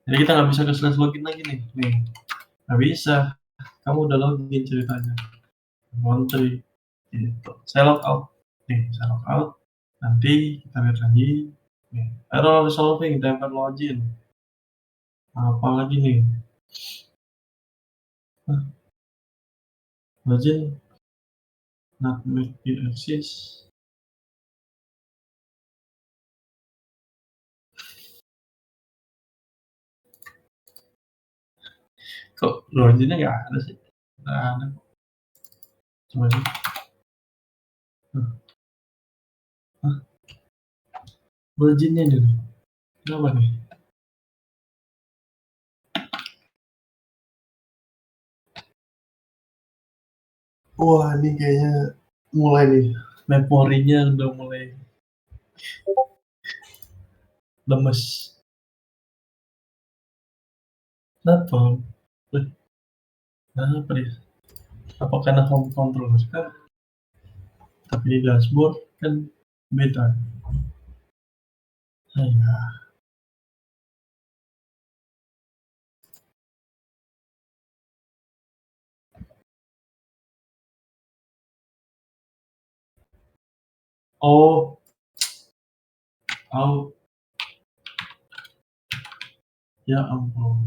Jadi kita nggak bisa ke slash login lagi nih. Nggak bisa. Kamu udah login ceritanya. Country. Gitu. Saya log out. Nih, saya log out. Nanti kita lihat lagi. Nih, error resolving, temper login. Apa lagi nih? Login not make it exist. Kok loginnya nggak ada sih? Nggak ada. Coba sih. Loginnya dulu. Kenapa nih? Wah, ini kayaknya mulai nih. Memorinya udah mulai lemes. Kenapa? Kenapa dia? Apa karena home control kah? Tapi di dashboard kan beda. Ya. Oh, ya ampun,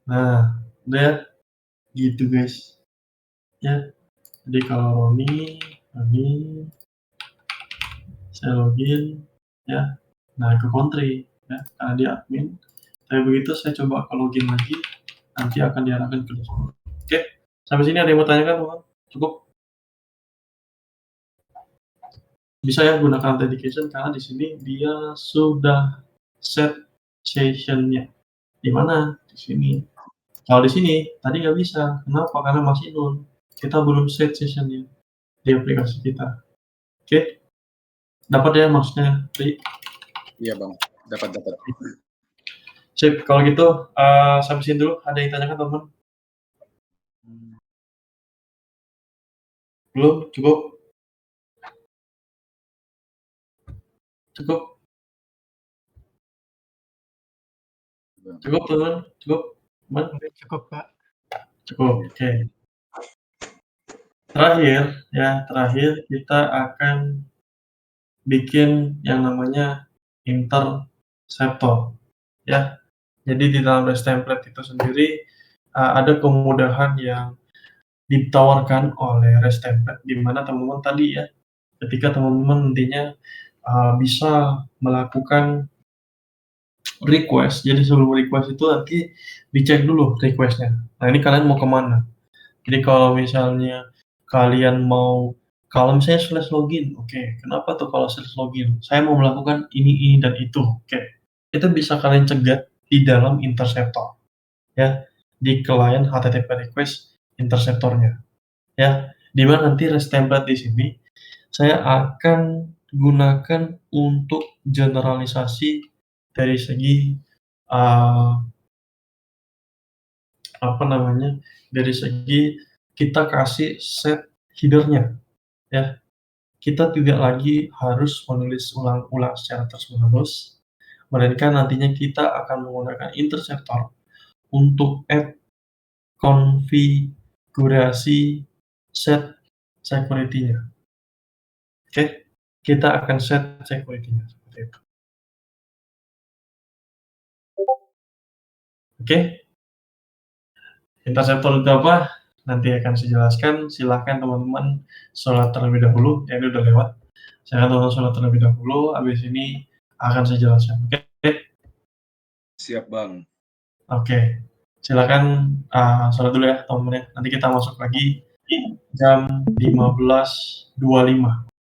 nah, lihat gitu guys. Ya, jadi kalau Roni, saya login, ya. Nah, ke country, ya, karena dia admin. Tapi begitu saya coba ke login lagi, nanti akan diarahkan ke dashboard. Oke, sampai sini ada yang mau tanyakan, teman? Cukup? Bisa ya gunakan authentication karena di sini dia sudah set sessionnya. Di mana? Di sini. Kalau di sini tadi nggak bisa. Kenapa? Karena masih nol. Kita belum set sessionnya di aplikasi kita. Oke? Dapat ya maksudnya? Iya bang, dapat. Sip. Kalau gitu sampai sini dulu. Ada yang tanyakan teman? Belum? Cukup? Cukup? Cukup teman? Cukup? Teman? Cukup Pak. Cukup. Oke. Terakhir kita akan bikin yang namanya interceptor, ya. Jadi di dalam REST template itu sendiri ada kemudahan yang ditawarkan oleh REST template, di mana teman-teman tadi ya, ketika teman-teman nantinya bisa melakukan request. Jadi sebelum request itu nanti dicek dulu requestnya. Nah ini kalian mau kemana? Jadi kalau misalnya kalian mau, kalau misalnya slash login, oke. Kenapa tuh kalau slash login? Saya mau melakukan ini dan itu, oke. Itu bisa kalian cegat di dalam interceptor, ya, di client HTTP request interceptornya, ya. Dimana nanti REST template di sini saya akan gunakan untuk generalisasi dari segi dari segi kita kasih set header-nya, ya. Kita tidak lagi harus menulis ulang-ulang secara terus-menerus, melainkan nantinya kita akan menggunakan interceptor untuk add konfigurasi set security-nya. Oke, kita akan set security-nya seperti itu. Oke, interceptor itu apa? Nanti akan saya jelaskan. Silahkan teman-teman sholat terlebih dahulu. Ya, ini udah lewat. Saya akan sholat terlebih dahulu. Habis ini akan saya jelaskan. Oke? Siap bang. Oke. Silakan sholat dulu ya teman-teman ya. Nanti kita masuk lagi jam 15.25.